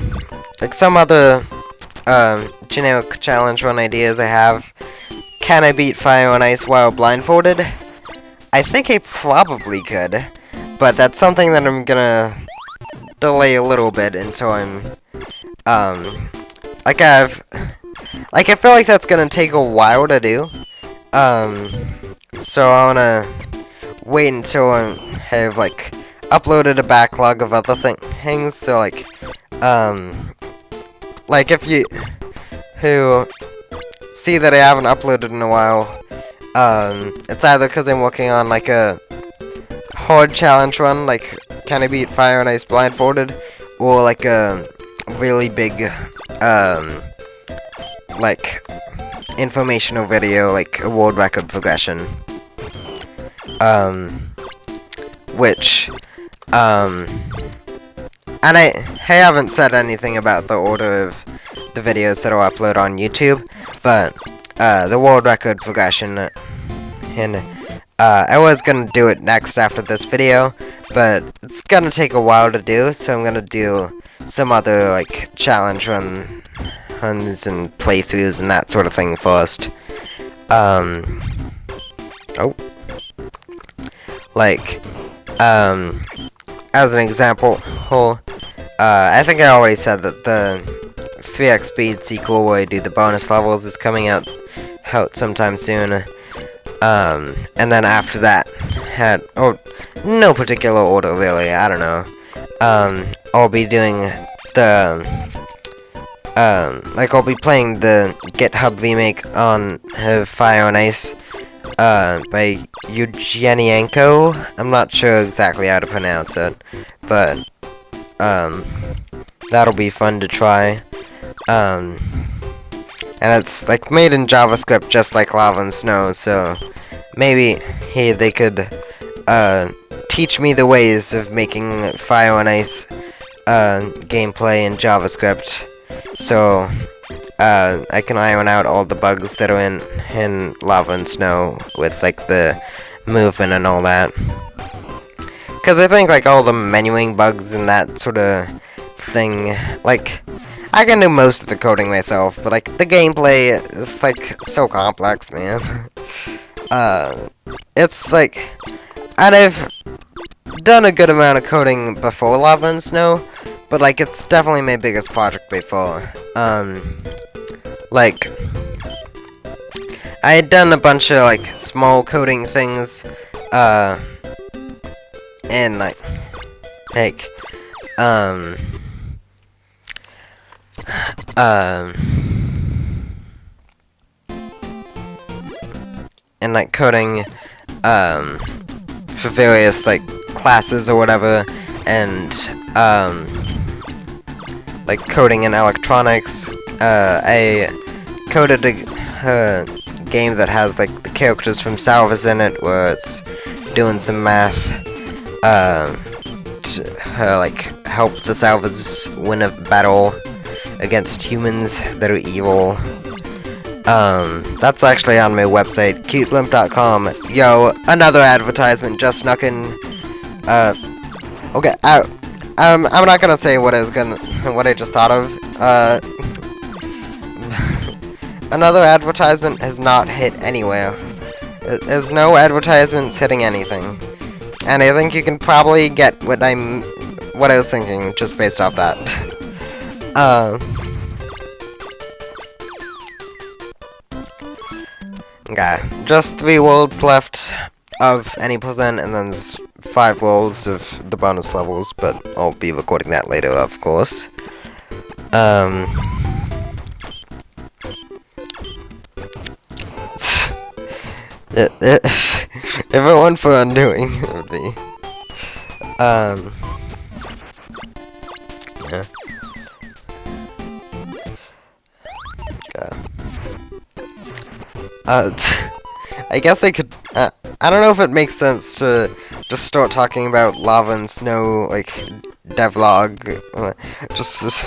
Like, some other generic challenge run ideas I have. Can I beat Fire and Ice while blindfolded? I think I probably could, but that's something that I'm gonna delay a little bit until I'm, like, I feel like that's gonna take a while to do, so I wanna wait until I have, like, uploaded a backlog of other things, so, like, if you who see that I haven't uploaded in a while, it's either because I'm working on, like, a hard challenge run, like, can I beat Fire and Ice blindfolded, or, like, a really big, like, informational video, like a world record progression, which, and I haven't said anything about the order of the videos that I'll upload on YouTube, but, the world record progression, and, I was gonna do it next after this video, but it's gonna take a while to do, so I'm gonna do some other, like, challenge runs and playthroughs and that sort of thing first. Like, as an example, I think I already said that the 3x speed sequel where I do the bonus levels is coming out sometime soon. And then after that, no particular order really, I don't know. I'll be doing the, like, I'll be playing the GitHub remake on Fire and Ice, by Eugenienko. I'm not sure exactly how to pronounce it, but, that'll be fun to try. And it's, like, made in JavaScript just like Lava and Snow, so maybe, hey, they could, teach me the ways of making Fire and Ice, gameplay in JavaScript, so, I can iron out all the bugs that are in Lava and Snow with, like, the movement and all that. Because I think, like, all the menuing bugs and that sort of thing, like, I can do most of the coding myself, but, like, the gameplay is, like, so complex, man. It's, like, and I've done a good amount of coding before Lava and Snow, but, like, it's definitely my biggest project before. Like, I had done a bunch of, like, small coding things, and, like, and, like, coding, for various, like, classes or whatever, and, like, coding in electronics. I coded a game that has, like, the characters from Salvas in it, where it's doing some math, to, like, help the Salvas win a battle against humans that are evil. That's actually on my website, cuteblimp.com. Yo, another advertisement just snuck in. Okay, I'm not gonna say what I just thought of. Another advertisement has not hit anywhere. There's no advertisements hitting anything. And I think you can probably get what I was thinking just based off that. Okay, just 3 worlds left of any percent, and then there's 5 worlds of the bonus levels, but I'll be recording that later, of course. If it weren't for undoing, it would be. Yeah. I guess I could. I don't know if it makes sense to just start talking about Lava and Snow, like, devlog. Just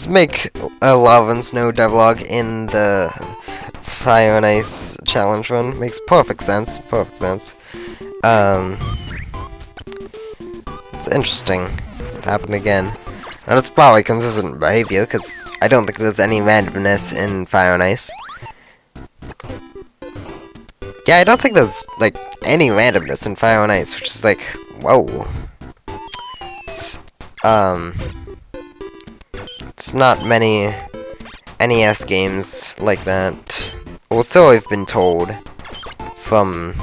make a Lava and Snow devlog in the Fire and Ice challenge run. Makes perfect sense. Perfect sense. It's interesting. It happened again. And it's probably consistent behavior, because I don't think there's any randomness in Fire and Ice. Yeah, I don't think there's, like, any randomness in Fire and Ice, which is like, whoa. It's not many NES games like that. Well, so I've been told from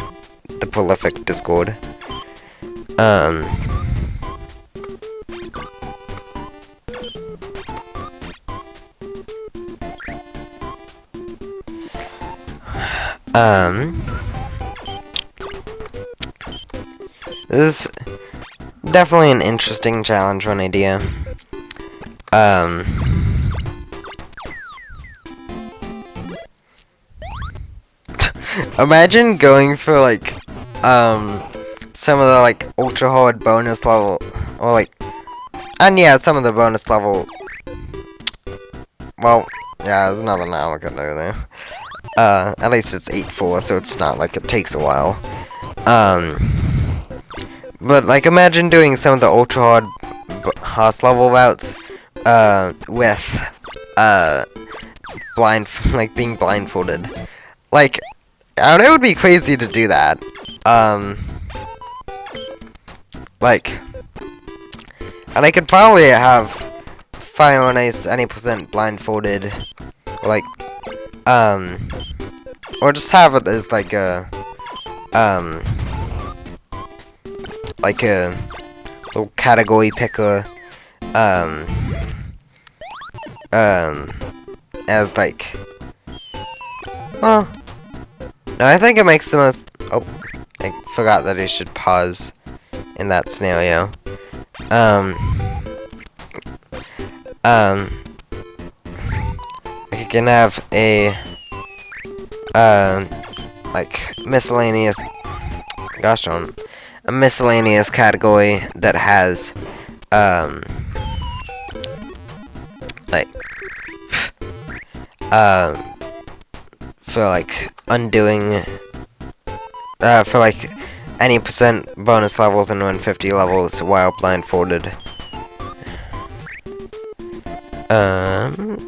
the prolific Discord. This is definitely an interesting challenge run idea. Imagine going for, like, some of the, like, ultra hard bonus level, or, like, and yeah, some of the bonus level, well, yeah, there's nothing I could do there. At least it's 8-4, so it's not like it takes a while. But, like, imagine doing some of the ultra hard house level routes, with, being blindfolded. Like, I don't know, it would be crazy to do that. Like, and I could probably have Fire and Ice any percent blindfolded, like, or just have it as, like a little category picker, as, like, well, no, I think it makes the most, oh, I forgot that I should pause in that scenario. I can have a, like, miscellaneous, gosh darn, a miscellaneous category that has, like, for, like, undoing, for, like, any percent bonus levels and win 50 levels while blindfolded.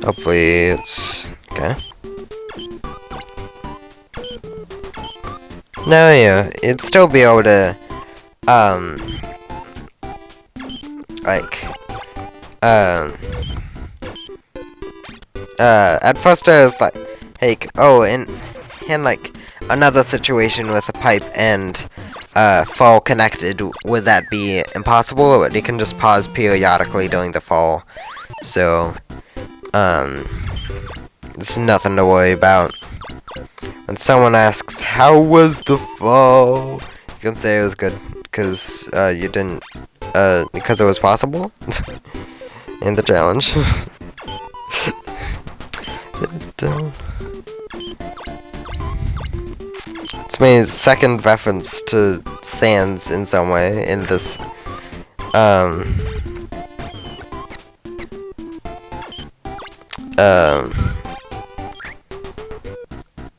Hopefully it's okay. No, yeah, you'd still be able to, at first I was like, oh, in like, another situation with a pipe and, fall connected, would that be impossible? But you can just pause periodically during the fall, so, there's nothing to worry about. When someone asks, how was the fall? You can say it was good, because, you didn't, because it was possible in the challenge. It's my second reference to sands in some way in this,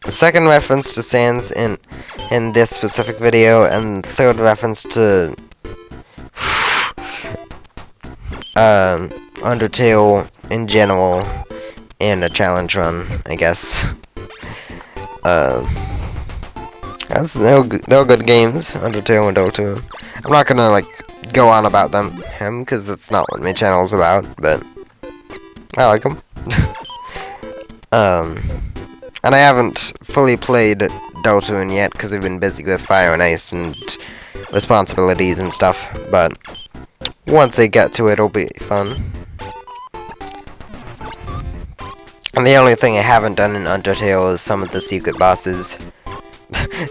the second reference to sands in this specific video, and third reference to Undertale in general in a challenge run, I guess. They're good games, Undertale and Dota. I'm not gonna like go on about them, because that's not what my channel's about, but I like them. And I haven't fully played Dota yet because I've been busy with Fire and Ice and responsibilities and stuff, but once I get to it, it'll be fun. And the only thing I haven't done in Undertale is some of the secret bosses.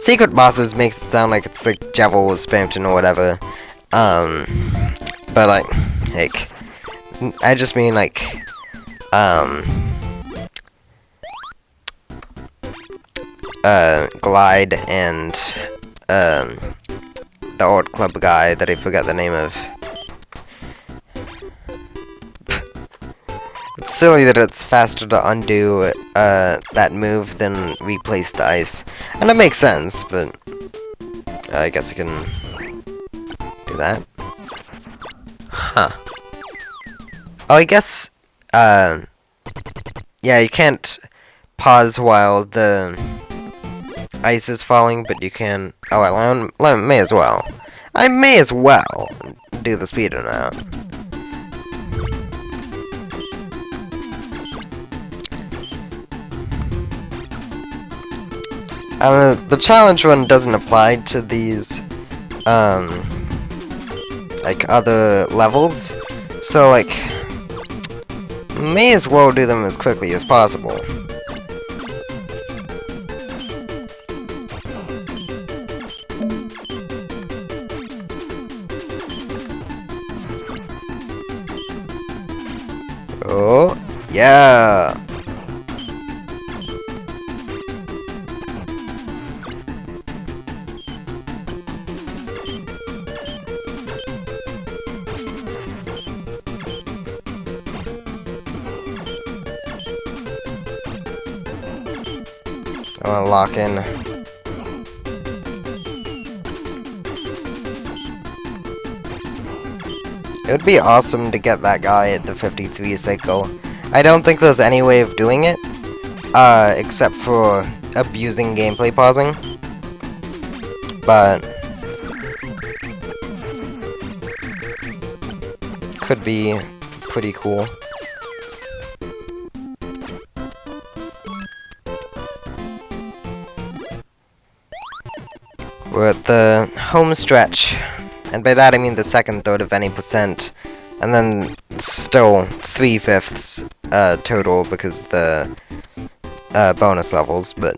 Secret bosses makes it sound like it's like Jevil was Spampton or whatever. But like, I just mean like, Glide and, the old club guy that I forgot the name of. It's silly that it's faster to undo, that move than replace the ice. And it makes sense, but I guess I can do that. Huh. Oh, I guess, yeah, you can't pause while the ice is falling, but you can... Oh, well, I may as well. I may as well do the speedrun now. The challenge run doesn't apply to these, like, other levels, so, like, may as well do them as quickly as possible. Oh, yeah! I want to lock in. It would be awesome to get that guy at the 53 cycle. I don't think there's any way of doing it, except for abusing gameplay pausing. But could be pretty cool. We're at the home stretch, and by that I mean the second third of any percent, and then still 3/5 total because the bonus levels, but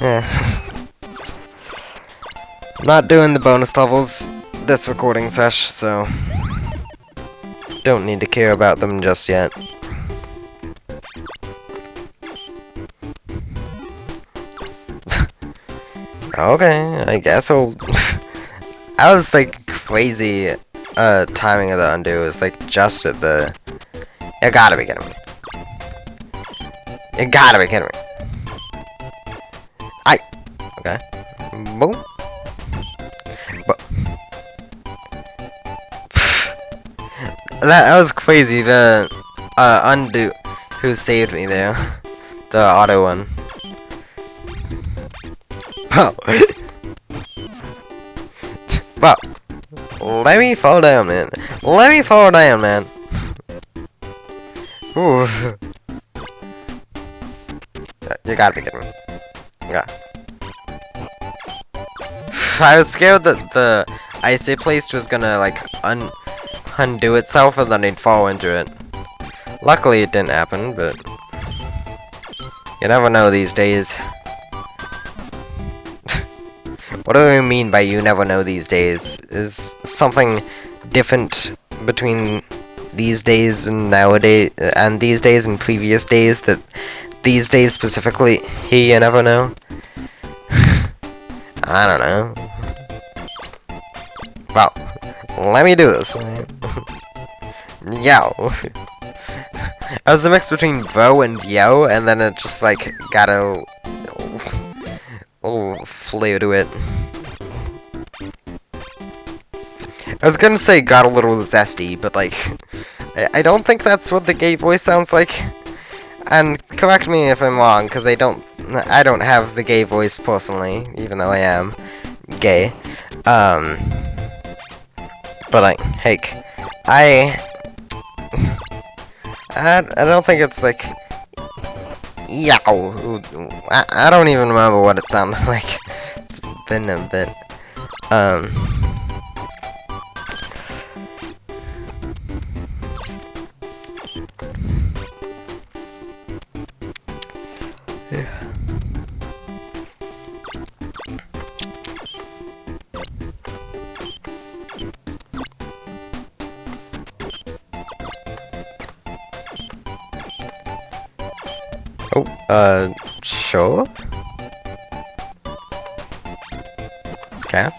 I'm not doing the bonus levels this recording sesh, so don't need to care about them just yet. Okay, I guess I'll... I was like crazy timing of the undo. It was like just at the... You gotta be kidding me. You gotta be kidding me. Okay. Boom. That was crazy. The undo who saved me there. The auto one. Wow. Wow. Let me fall down, man. Let me fall down, man. Ooh. You gotta be kidding me. Yeah. I was scared that the icy place was gonna like undo itself and then he'd fall into it. Luckily it didn't happen, but you never know these days. What do we mean by you never know these days? Is something different between these days and nowadays, and these days and previous days, that these days specifically, you never know? I don't know. Well, let me do this. Yo. I was a mix between bro and yo, and then it just like got a little flair to it. I was gonna say got a little zesty, but like, I don't think that's what the gay voice sounds like. And correct me if I'm wrong, because I don't have the gay voice personally, even though I am gay. But like, heck, I don't think it's like, yow. I don't even remember what it sounded like. It's been a bit. Oh, sure. Okay.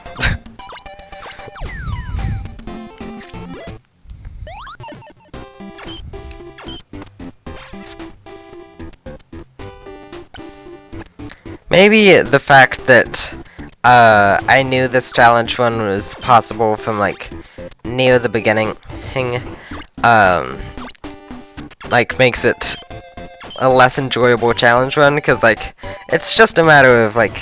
Maybe the fact that I knew this challenge run was possible from like near the beginning, like makes it a less enjoyable challenge run, because like it's just a matter of like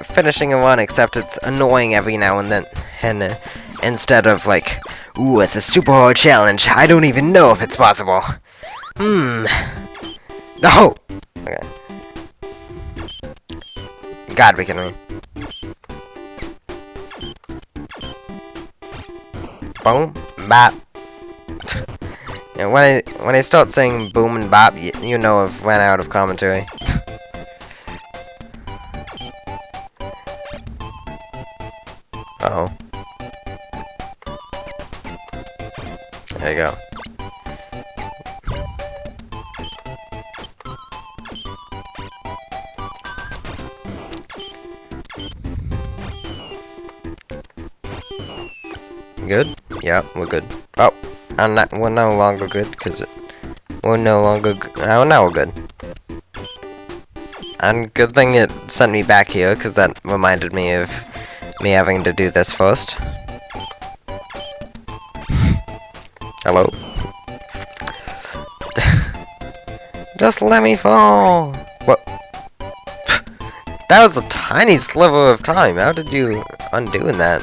finishing a run, except it's annoying every now and then, and instead of like, ooh, it's a super hard challenge, I don't even know if it's possible. No. Okay. God, we can win. Boom, bop. Yeah, when I start saying boom and bop, you know I've ran out of commentary. Uh-oh. There you go. Good? Yeah, we're good. Oh, we're no longer good, because we're no longer oh, now we're good. And good thing it sent me back here, because that reminded me of me having to do this first. Hello? Just let me fall! What? That was a tiny sliver of time. How did you undo that?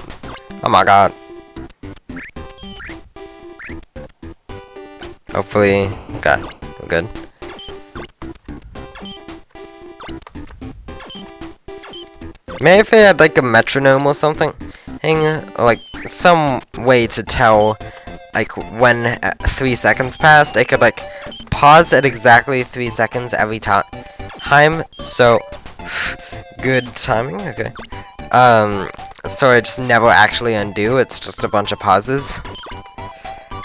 Oh my god. Hopefully, okay, we're good. Maybe if I had like a metronome or something, or like some way to tell like when 3 seconds passed, I could like pause at exactly 3 seconds every time. So good timing, okay. So I just never actually undo, it's just a bunch of pauses.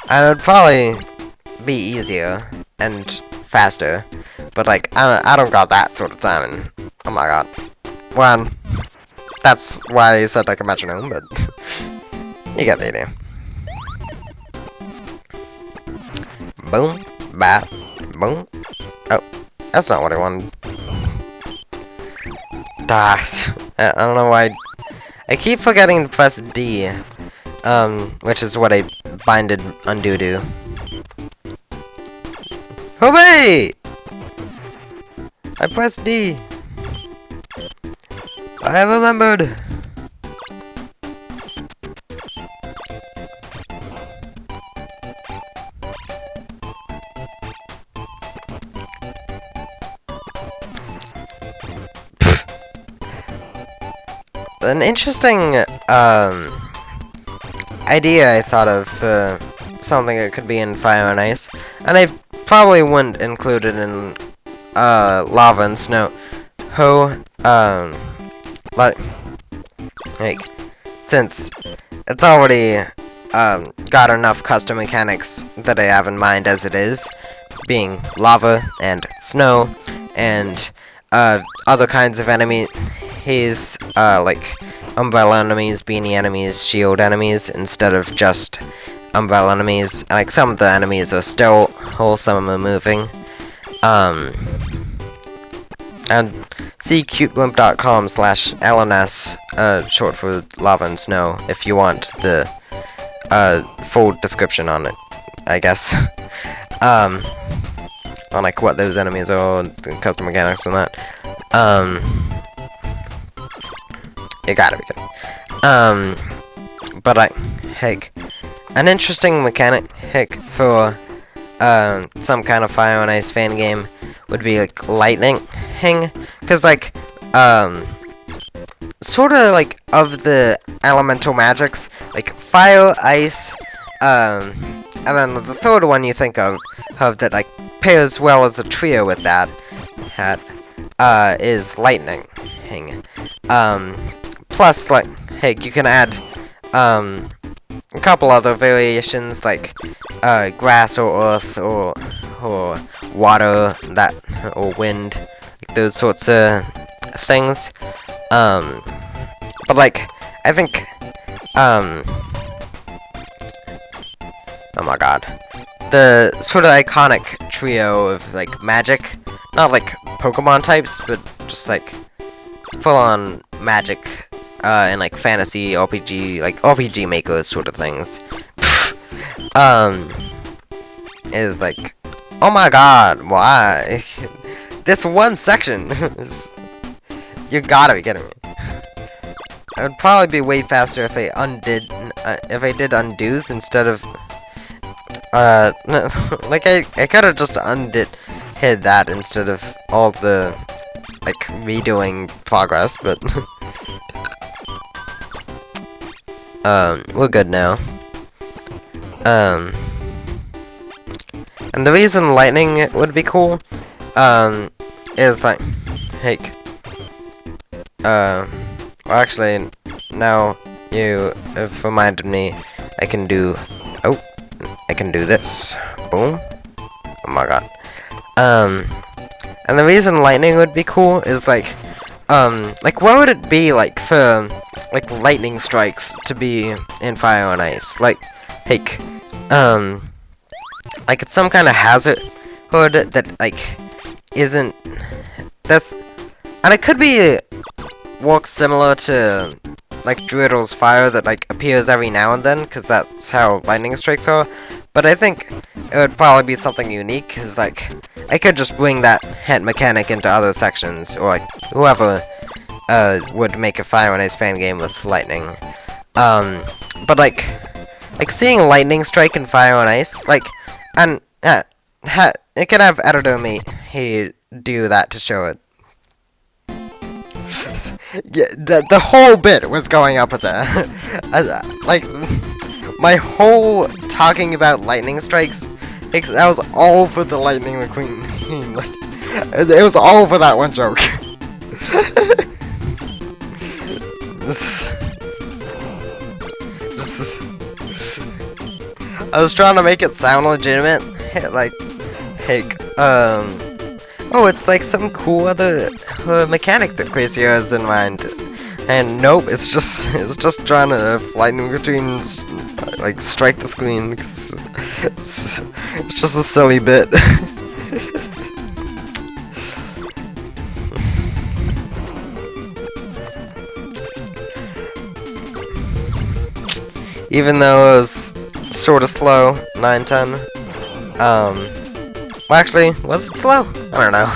And it would probably be easier and faster, but like I don't got that sort of timing. Oh my god. Well, that's why I said like a metronome, but you get the idea. Boom, bap, boom. Oh, that's not what I wanted. I don't know why. I keep forgetting to press D, which is what a binded undo do. Hooray! I pressed D. I remembered. An interesting idea I thought of for something that could be in Fire and Ice, and I probably wouldn't include it in lava and snow. Like since it's already got enough custom mechanics that I have in mind as it is, being lava and snow and other kinds of enemies. He's like umbrella enemies, beanie enemies, shield enemies, instead of just umbrella enemies. Like some of the enemies are still whole, some of them are moving. And see Coolmint.com/LNS, short for lava and snow, if you want the full description on it, I guess. On like what those enemies are, the custom mechanics and that. You gotta be kidding. But an interesting mechanic for some kind of Fire and Ice fan game would be like lightning, because like sort of like of the elemental magics, like fire, ice, and then the third one you think of that like pairs well as a trio with that is lightning. Plus, like, you can add a couple other variations, like grass or earth or water, or wind, like those sorts of things. But like, I think, oh my god, the sort of iconic trio of like magic, not like Pokemon types, but just like full-on magic. And like fantasy RPG, like RPG makers sort of things, is like, oh my god, why? This one section, you gotta be kidding me. It would probably be way faster if I did undos instead of, like I could've just hid that instead of all the, like, redoing progress, but we're good now. And the reason lightning would be cool, is like, well, actually, now you have reminded me, I can do this. Boom. Oh my god. And the reason lightning would be cool is like what would it be like for like lightning strikes to be in Fire and Ice? Like it's some kind of hazard that like isn't, and it could be works similar to like Druidle's fire that like appears every now and then, because that's how lightning strikes are. But I think it would probably be something unique, because like I could just bring that mechanic into other sections, or like whoever would make a Fire and Ice fan game with lightning. But like seeing lightning strike in Fire and Ice, like, and it can have editor do that to show it. Yeah, the whole bit was going up with that. Like, my whole talking about lightning strikes, that was all for the Lightning McQueen. Like, it was all for that one joke. I was trying to make it sound legitimate, like, oh, it's like some cool other mechanic that Krasio has in mind, and nope, it's just trying to lightning between, like, strike the screen. It's just a silly bit. Even though it was sort of slow, 9-10. Well, actually, was it slow? I don't know.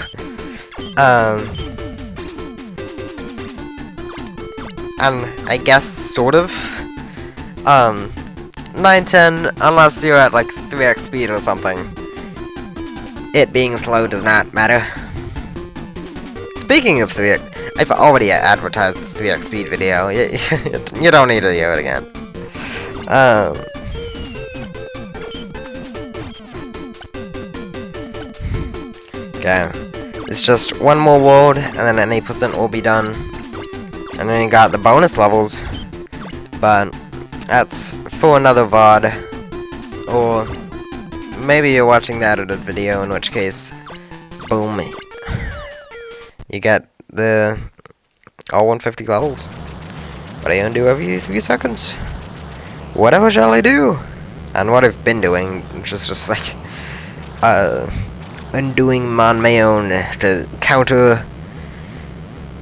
And I guess sort of. 9-10, unless you're at like 3x speed or something. It being slow does not matter. Speaking of 3x, I've already advertised the 3x speed video. You don't need to hear it again. Okay. It's just one more world, and then any percent will be done. And then you got the bonus levels. But that's for another VOD. Or maybe you're watching the edited video, in which case, boom. You get the all 150 levels. What I undo every 3 seconds. Whatever shall I do? And what I've been doing, which is just like undoing on my own to counter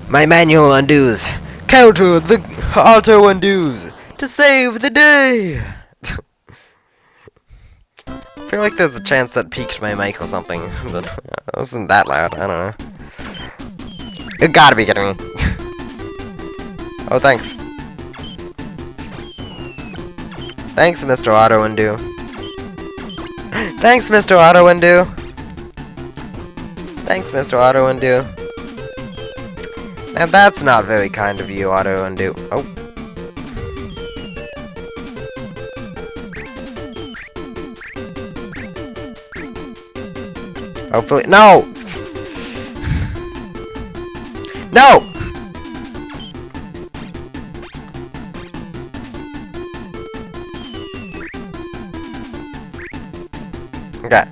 my manual undos. Counter the auto undos to save the day. I feel like there's a chance that peaked my mic or something, but it wasn't that loud. I don't know. You gotta be kidding me. Oh, thanks. Thanks, Mr. Auto Undo. Thanks, Mr. Auto Undo. Thanks, Mr. Auto Undo. Now that's not very kind of you, Auto Undo. Oh. Hopefully, no! No! Okay.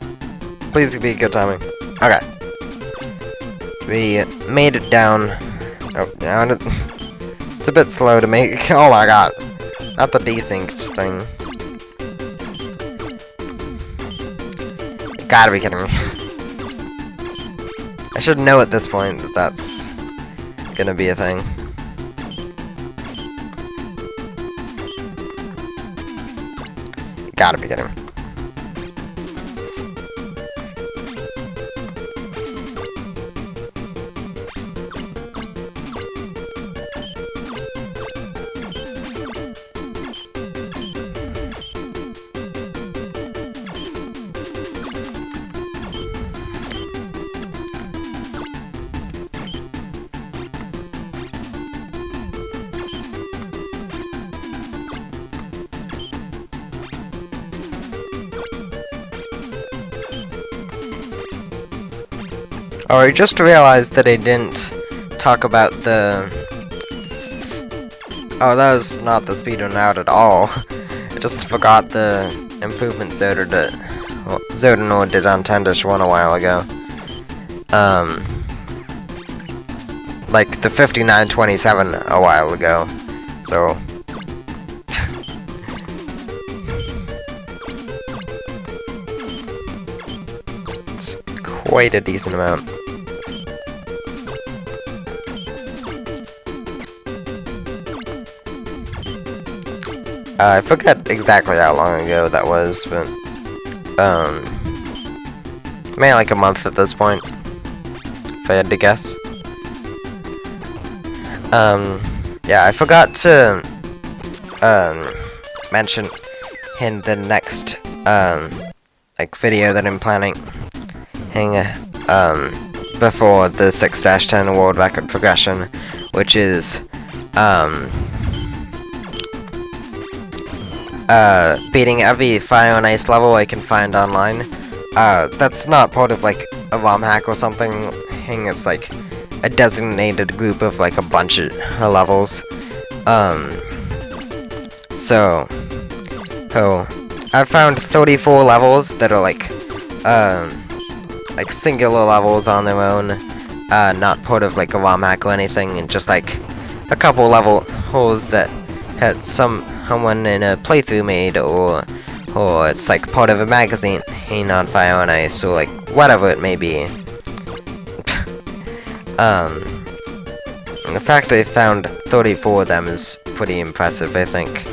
Please be good timing. Okay. We made it down. Oh, now it's a bit slow to make. Oh my god. Not the desync thing. You gotta be kidding me. I should know at this point that that's gonna be a thing. You gotta be kidding me. Oh, I just realized that I didn't talk about the... Oh, that was not the speedrun out at all. I just forgot the improvement Zoder did. Well, Zodenor did on 10-1 a while ago. Like the 5927 a while ago. So... it's quite a decent amount. I forget exactly how long ago that was, but maybe like a month at this point, if I had to guess. Yeah, I forgot to mention in the next like video that I'm planning before the 6-10 world record progression, which is beating every Fire and Ice level I can find online. That's not part of like a ROM hack or something. It's like a designated group of like a bunch of levels. So I found 34 levels that are like singular levels on their own, not part of like a ROM hack or anything, and just like a couple levels that had someone in a playthrough made, or it's like part of a magazine on Fire and Ice, or like whatever it may be. And the fact I found 34 of them is pretty impressive, I think.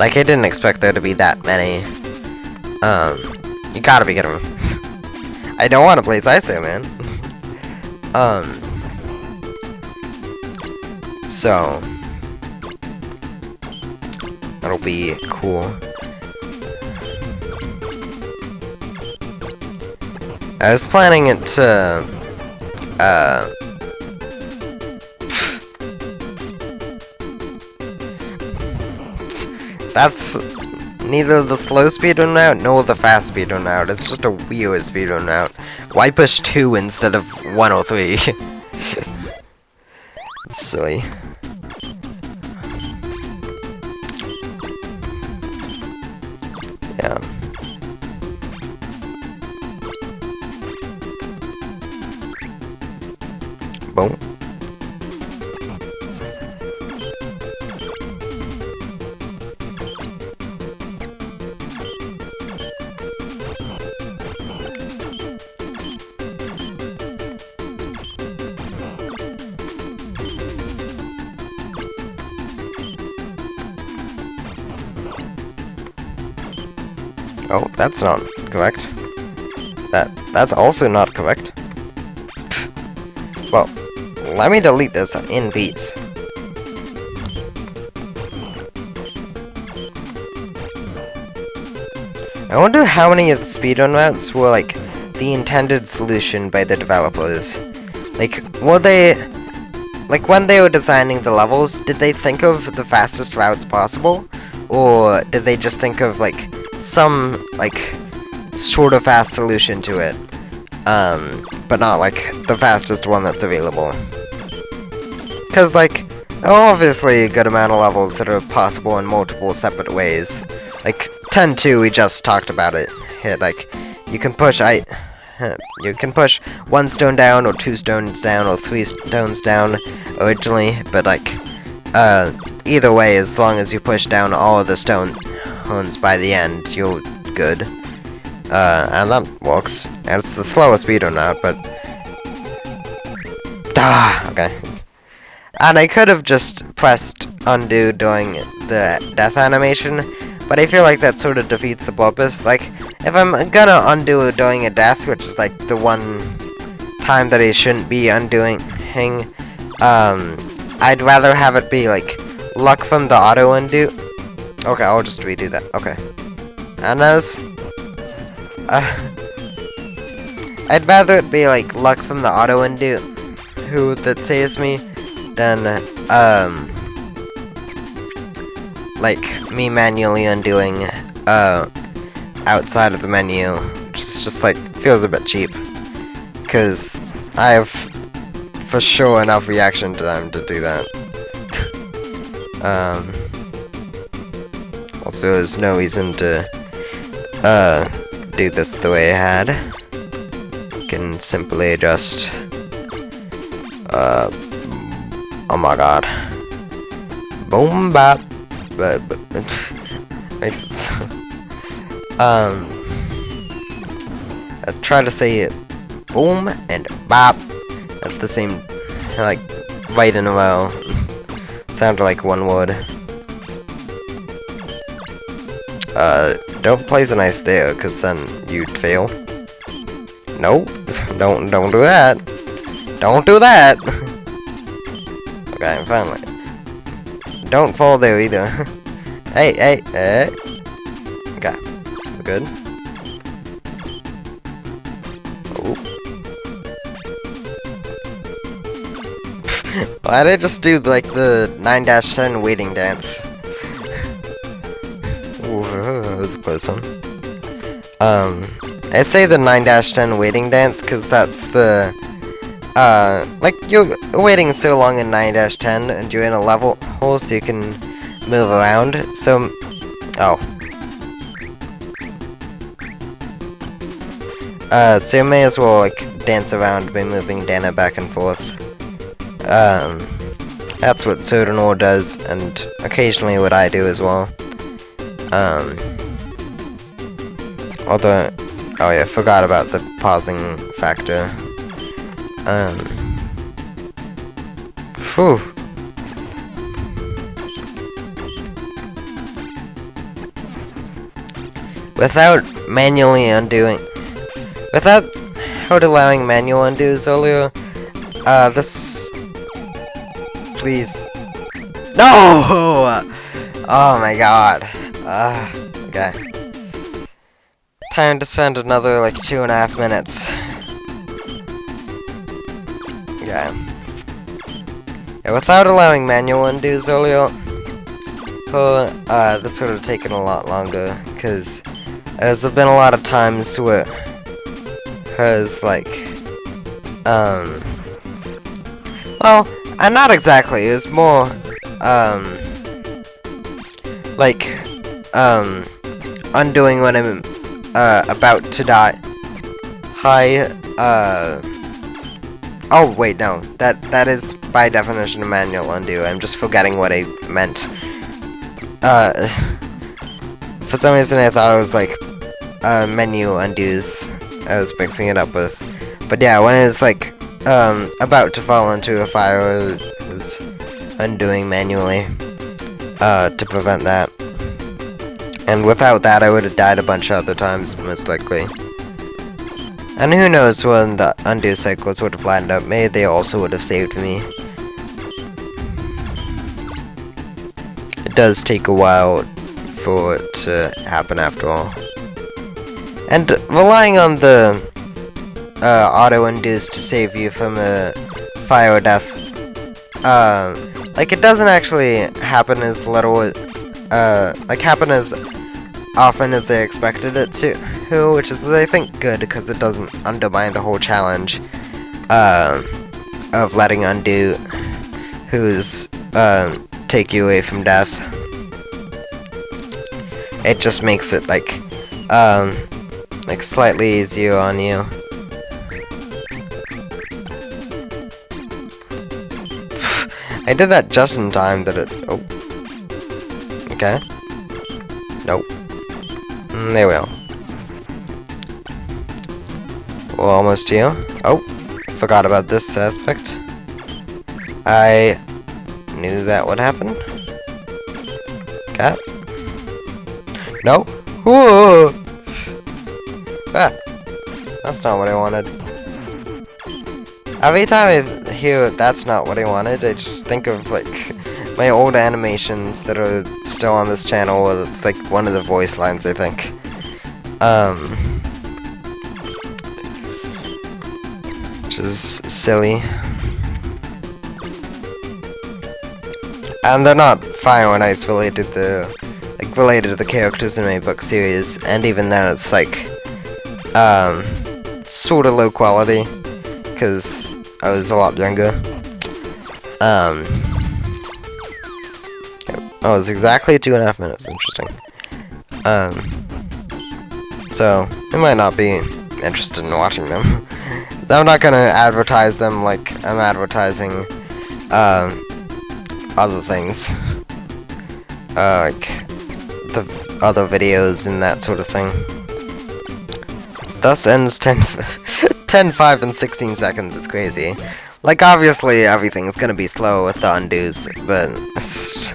Like, I didn't expect there to be that many. You gotta be kidding me. I don't want to place ice there, man. So that'll be cool. I was planning it to, that's neither the slow speedrun route nor the fast speedrun route. It's just a weird speedrun route. Why push 2 instead of 1 or 3? It's silly. Yeah. Boom. Oh, that's not correct. That's also not correct. Well, let me delete this in peace. I wonder how many of the speedrun routes were like the intended solution by the developers. Like, were they, like when they were designing the levels, did they think of the fastest routes possible, or did they just think of like some like sort of fast solution to it, but not like the fastest one that's available? Because like, obviously a good amount of levels that are possible in multiple separate ways. Like 10-2, we just talked about it. Here, like you can push 1 stone down, or 2 stones down, or 3 stones down originally, but like either way, as long as you push down all of the stones by the end, you're good. And that works. And it's the slowest speedrun route, but okay. And I could have just pressed undo during the death animation, but I feel like that sort of defeats the purpose. Like, if I'm gonna undo during a death, which is like the one time that I shouldn't be undoing, I'd rather have it be like luck from the auto undo. Okay, I'll just redo that. Okay. And as I'd rather it be like luck from the auto undo that saves me than like me manually undoing outside of the menu, which is just like feels a bit cheap, because I have for sure enough reaction time to do that. Also, there's no reason to do this the way I had. You can simply just oh my god, boom bop. Makes it so, I try to say it boom and bop at the same, like, right in a row. Sounded like one word. Don't place an ice there, cause then you'd fail. Nope, don't do that. Don't do that. Okay, finally. Don't fall there either. Hey. Okay, we're good. Oh. Why'd I just do like the 9-10 waiting dance? Ooh, that was a close one. I say the 9-10 waiting dance because that's the like you're waiting so long in 9-10 and you're in a level hole so you can move around. So, so you may as well like dance around by moving Dana back and forth. That's what Soromon does, and occasionally what I do as well. Although, oh yeah, forgot about the pausing factor. Phew. without allowing manual undos earlier, this... Please. No! Oh my god. Okay. Time to spend another, like, 2.5 minutes. Okay. Yeah, without allowing manual undos earlier, this would have taken a lot longer, because there's been a lot of times where well, not exactly, it was more, undoing when I'm, about to die. Hi, oh, wait, no, that is by definition a manual undo, I'm just forgetting what I meant. For some reason I thought it was, like, menu undos I was mixing it up with. But yeah, when it's, like, about to fall into a fire, it was undoing manually, to prevent that. And without that, I would have died a bunch of other times, most likely. And who knows when the undo cycles would have lined up, maybe they also would have saved me. It does take a while for it to happen after all. And relying on the auto undos to save you from a fire or death, like, it doesn't actually happen as little, happen as often as they expected it to, which is, I think, good, because it doesn't undermine the whole challenge, of letting undo who's, take you away from death. It just makes it, like, slightly easier on you. I did that just in time that it... Oh. Okay. Nope. There we go. We're almost here. Oh. Forgot about this aspect. I knew that would happen. Okay. No. Whoa! Ah. That's not what I wanted. Every time I hear that's not what I wanted, I just think of, like, my old animations that are still on this channel, where it's, like, one of the voice lines, I think. Which is silly. And they're not Fire and Ice related, they're, like, related to the characters in my book series, and even then it's, like, sort of low quality, because I was a lot younger. I was exactly 2.5 minutes, interesting. So, you might not be interested in watching them. I'm not gonna advertise them like I'm advertising, other things. Like, the other videos and that sort of thing. Thus ends 10, 5, and 16 seconds, it's crazy. Like, obviously, everything's gonna be slow with the undos, but it's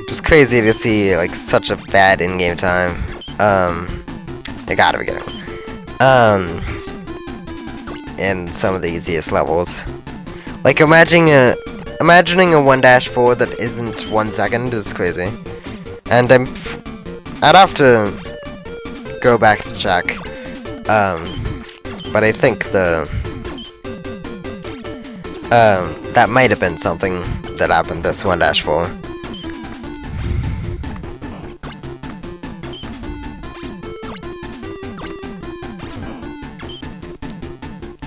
just crazy to see, like, such a bad in-game time. I gotta be kidding. In some of the easiest levels. Like, imagining a 1-4 that isn't 1 second is crazy. And I'd have to go back to check. But I think that might have been something that happened this 1-4.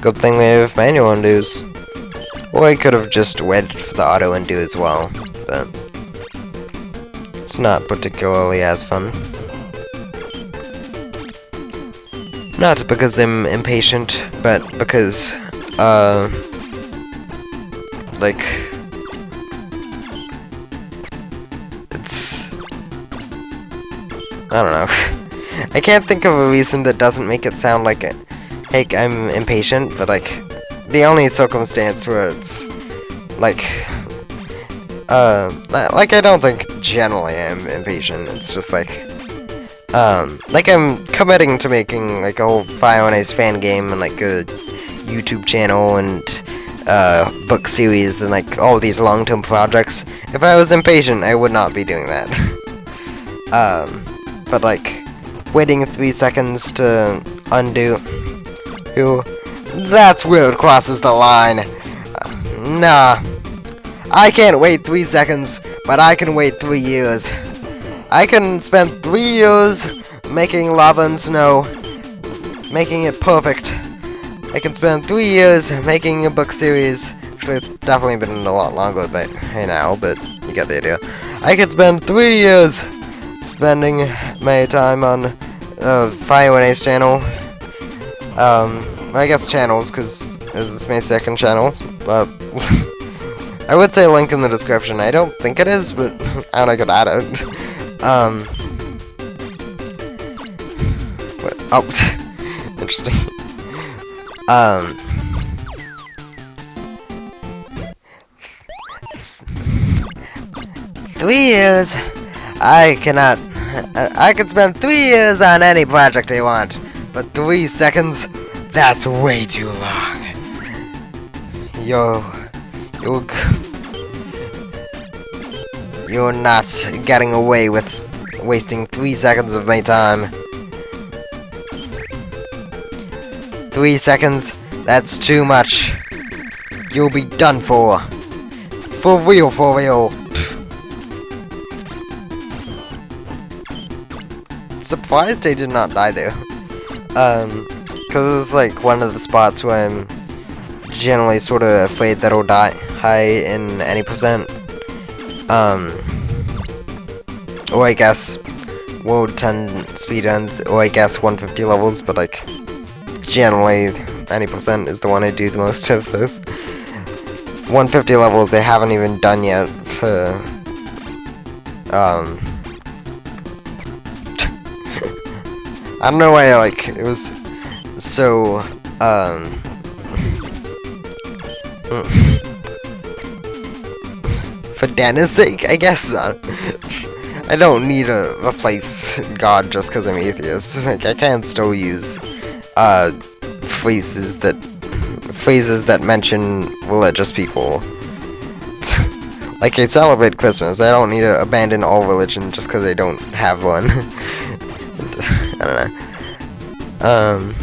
Good thing we have manual undos. Or I could have just waited for the auto undo as well, but it's not particularly as fun. Not because I'm impatient, but because, like, it's... I don't know. I can't think of a reason that doesn't make it sound like it. Hey, I'm impatient, but, like, the only circumstance where it's, like, I don't think generally I'm impatient. It's just, like, Like, I'm committing to making, like, a whole Fire and Ice fan game and, like, a YouTube channel and, book series and, like, all these long-term projects. If I was impatient, I would not be doing that. But, like, waiting 3 seconds to undo, that's where it crosses the line. Nah. I can't wait 3 seconds, but I can wait 3 years. I can spend 3 years making lava and snow, making it perfect. I can spend 3 years making a book series. Actually, it's definitely been a lot longer but now, but you get the idea. I could spend 3 years spending my time on Fire and Ice channel. I guess channels, because this is my second channel, but I would say link in the description. I don't think it is, but I'm not good at it. What? Oh, interesting. 3 years? I cannot. I could spend 3 years on any project I want, but 3 seconds? That's way too long. You're not getting away with wasting 3 seconds of my time. 3 seconds? That's too much. You'll be done for. For real, for real. Surprised I did not die there. Because it's like one of the spots where I'm generally sort of afraid that I'll die high in any percent. Or I guess World 10 speedruns, or I guess 150 levels, but like generally any percent is the one I do the most of this. 150 levels I haven't even done yet for I don't know why like it was so for Dana's sake, I guess. I don't need to replace God just because I'm atheist. Like, I can still use phrases that mention religious people. Like, I celebrate Christmas. I don't need to abandon all religion just because I don't have one. I don't know.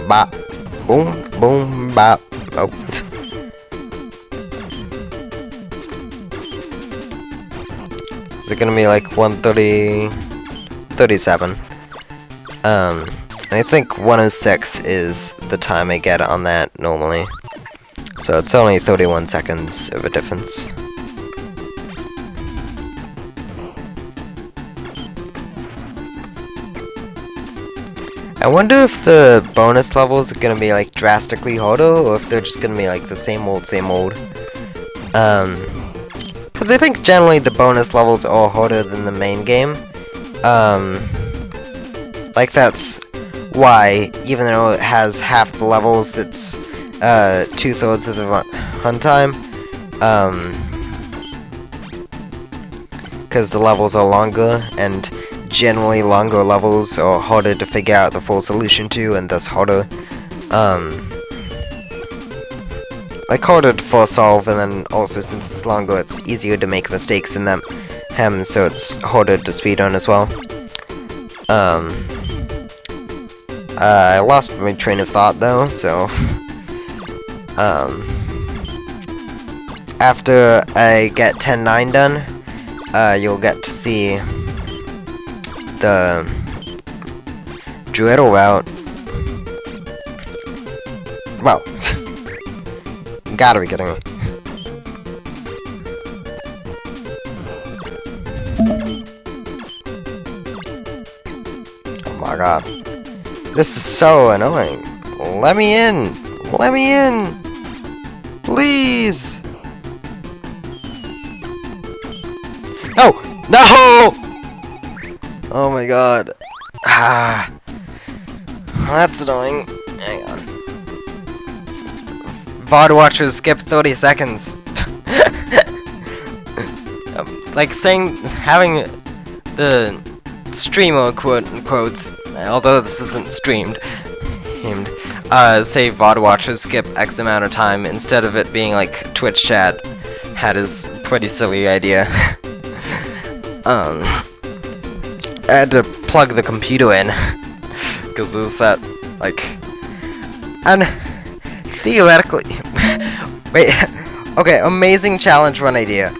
Bop. Boom, boom, bop. Oh. Is it gonna be like 130... 37? And I think 106 is the time I get on that normally. So it's only 31 seconds of a difference. I wonder if the bonus levels are gonna be like drastically harder, or if they're just gonna be like the same old, same old. Because I think generally the bonus levels are harder than the main game. Like that's why, even though it has half the levels, it's 2/3 of the runtime. Because the levels are longer, and generally longer levels are harder to figure out the full solution to, and thus harder, like harder to full solve, and then also since it's longer, it's easier to make mistakes in them, so it's harder to speedrun as well. I lost my train of thought though, so after I get 10-9 done, you'll get to see the Druidle route. Wow. Gotta be kidding me. Oh my god. This is so annoying. Let me in! Let me in! Please! No! No! Oh my god. Ah. That's annoying. Hang on. VOD watchers skip 30 seconds. Like saying, having the streamer quotes, although this isn't streamed, say VOD watchers skip X amount of time instead of it being like Twitch chat had is pretty silly idea. I had to plug the computer in because it was set like, and theoretically, wait, okay, amazing challenge run idea.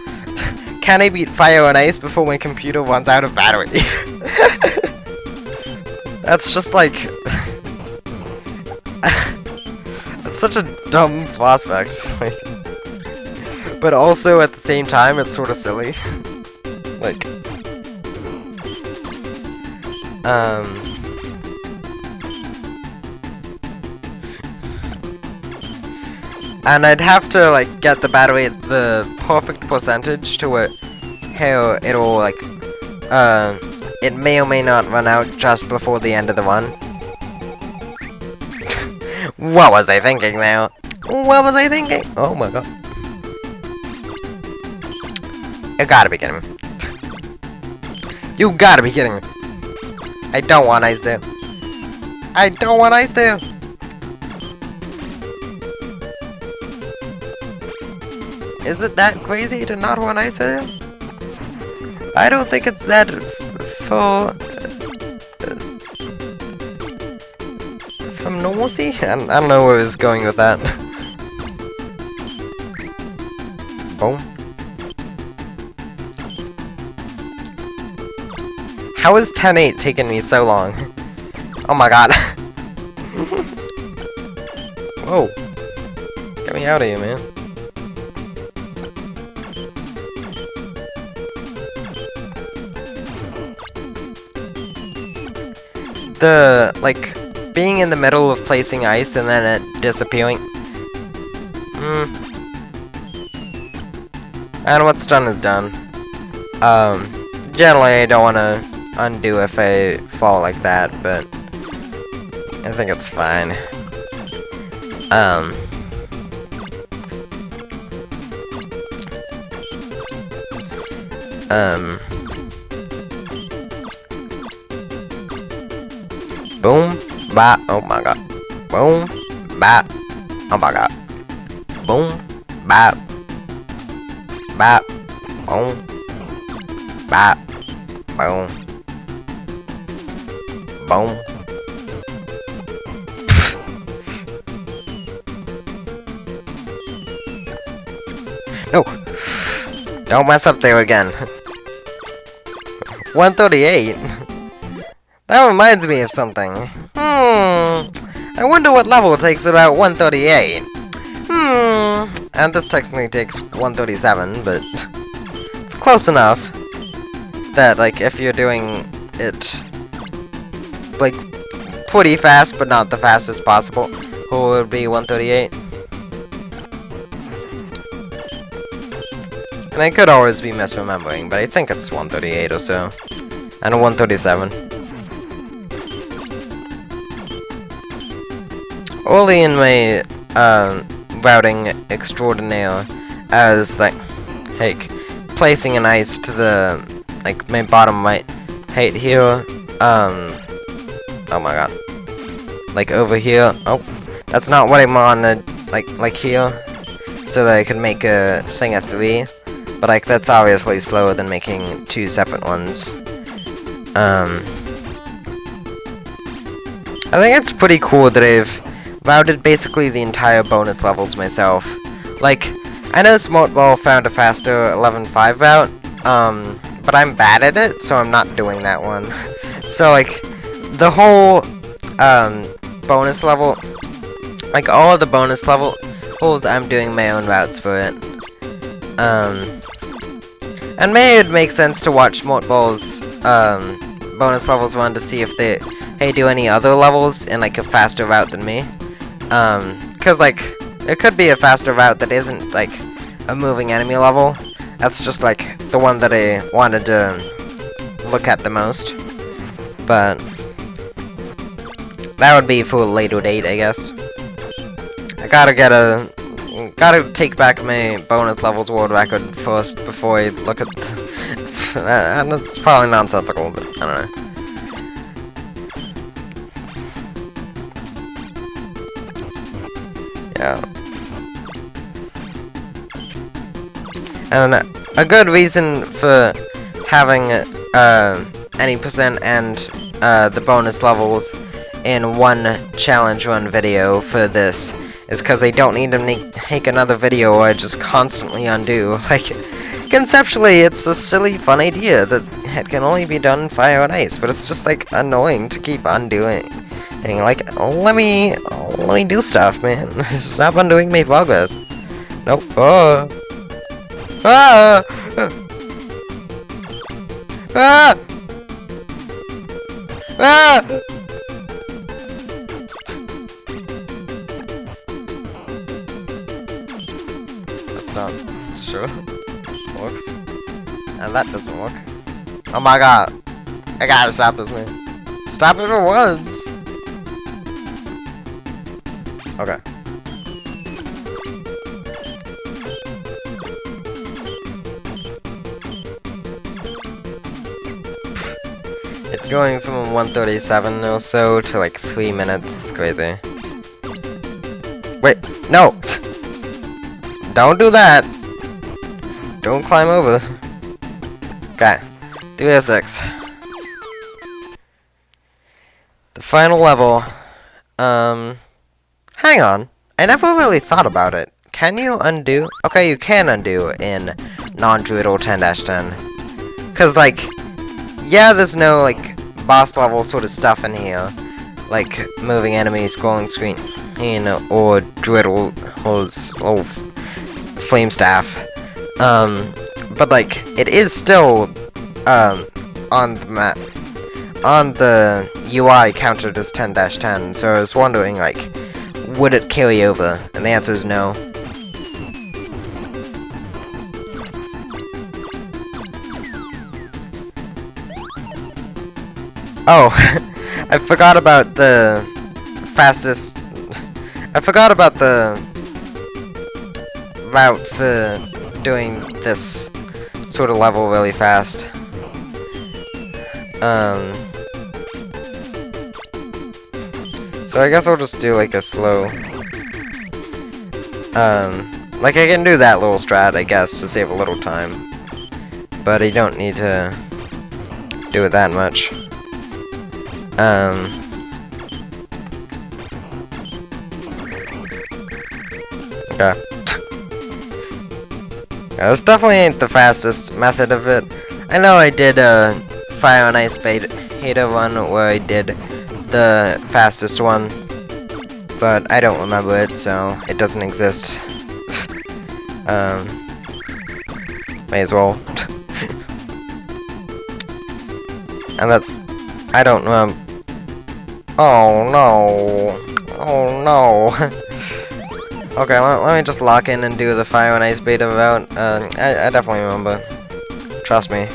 Can I beat Fire and Ice before my computer runs out of battery? That's just like... That's such a dumb prospect. Like, but also at the same time, it's sort of silly. Like... And I'd have to, like, get the battery at the perfect percentage to where it'll, like, it may or may not run out just before the end of the run. What was I thinking now? What was I thinking? Oh my god. You gotta be kidding me. You gotta be kidding me. I don't want ice there. I don't want ice there. Is it that crazy to not want ice there? I don't think it's that from normalcy? I don't know where I was going with that. Boom. How is 10-8 taking me so long? Oh my god. Whoa. Get me out of here, man. The, like, being in the middle of placing ice and then it disappearing. And what's done is done. Generally I don't want to undo if I fall like that, but I think it's fine. Boom, bop, oh my god. Boom, bop, oh my god. Boom, bop, bop, boom, bop, boom, boom. No! Don't mess up there again. 138? That reminds me of something. I wonder what level takes about 138. And this technically takes 137, but it's close enough that, like, if you're doing it, like, pretty fast, but not the fastest possible, it would be 138. And I could always be misremembering, but I think it's 138 or so. And 137. Early in my routing extraordinaire, as like placing an ice to the my bottom right height here. Oh my god, like over here. Oh, that's not what I wanted. Like here, so that I could make a thing of 3. But like that's obviously slower than making 2 separate ones. I think it's pretty cool that I've routed basically the entire bonus levels myself. Like, I know Smartball found a faster 11.5 route, but I'm bad at it, so I'm not doing that one. So, like, the whole, bonus level, like, all of the bonus levels, I'm doing my own routes for it. And maybe it makes sense to watch Smartball's, bonus levels run to see if they, do any other levels in, like, a faster route than me. Cause, like, it could be a faster route that isn't, like, a moving enemy level. That's just, like, the one that I wanted to look at the most. But that would be for a later date, I guess. I gotta get a gotta take back my bonus levels world record first before I look at. That's probably nonsensical, but I don't know. Yeah. And a good reason for having any percent and the bonus levels in one challenge run video for this is because I don't need to make another video where I just constantly undo. Like, conceptually, it's a silly, fun idea that it can only be done in Fire and Ice, but it's just like annoying to keep undoing. And like, let me do stuff, man. Stop undoing my progress. Nope. Oh. Ah! Ah! Ah! That's not sure. Works. And that doesn't work. Oh my god. I gotta stop this, man. Stop it for once. Okay. It's going from 137 or so to like 3 minutes. It's crazy. Wait, no! Don't do that! Don't climb over. Okay. 3 of 6. The final level. Hang on. I never really thought about it. Can you undo? Okay, you can undo in non-Druidle 10-10. Cause like, yeah, there's no like boss level sort of stuff in here, like moving enemies, scrolling screen, or Druidle's old flame staff. But like, it is still on the map, on the UI counted as 10-10. So I was wondering, like, would it carry over? And the answer is no. Oh, I forgot about the fastest. I forgot about the route for doing this sort of level really fast. So I guess I'll just do like a slow. Like I can do that little strat, I guess, to save a little time. But I don't need to do it that much. Okay. Yeah, this definitely ain't the fastest method of it. I know I did a Fire and Ice beta one where I did the fastest one, but I don't remember it, so it doesn't exist. May as well. And that, I don't know. Oh no! Oh no! Okay, let me just lock in and do the Fire and Ice beta route. I definitely remember. Trust me.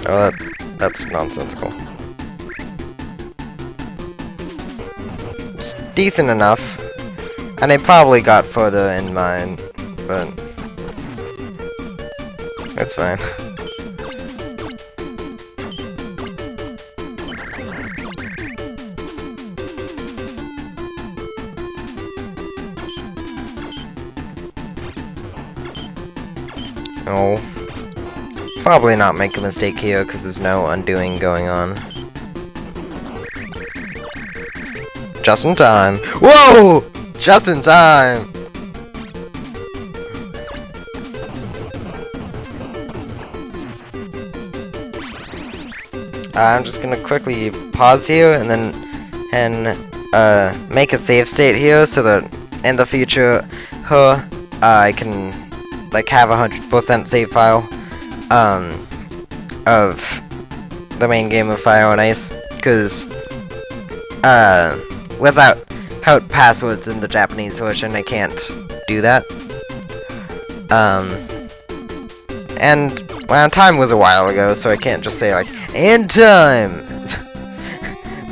Oh, that's nonsensical. It's decent enough. And I probably got further in mind, but it's fine. Oh. Probably not make a mistake here because there's no undoing going on. Just in time. Whoa! Just in time! I'm just gonna quickly pause here and then make a save state here so that in the future I can like have 100% save file of the main game of Fire and Ice, because without passwords in the Japanese version I can't do that. And, well, time was a while ago, so I can't just say, like, in time!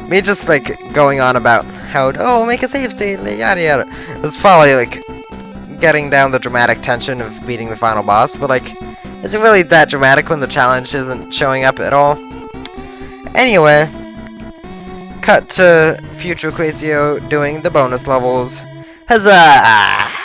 Me just, like, going on about how, oh, make a save state, yada yada. This is probably, like, getting down the dramatic tension of beating the final boss, but, like, is it really that dramatic when the challenge isn't showing up at all? Anyway, cut to future Krasio doing the bonus levels. Huzzah!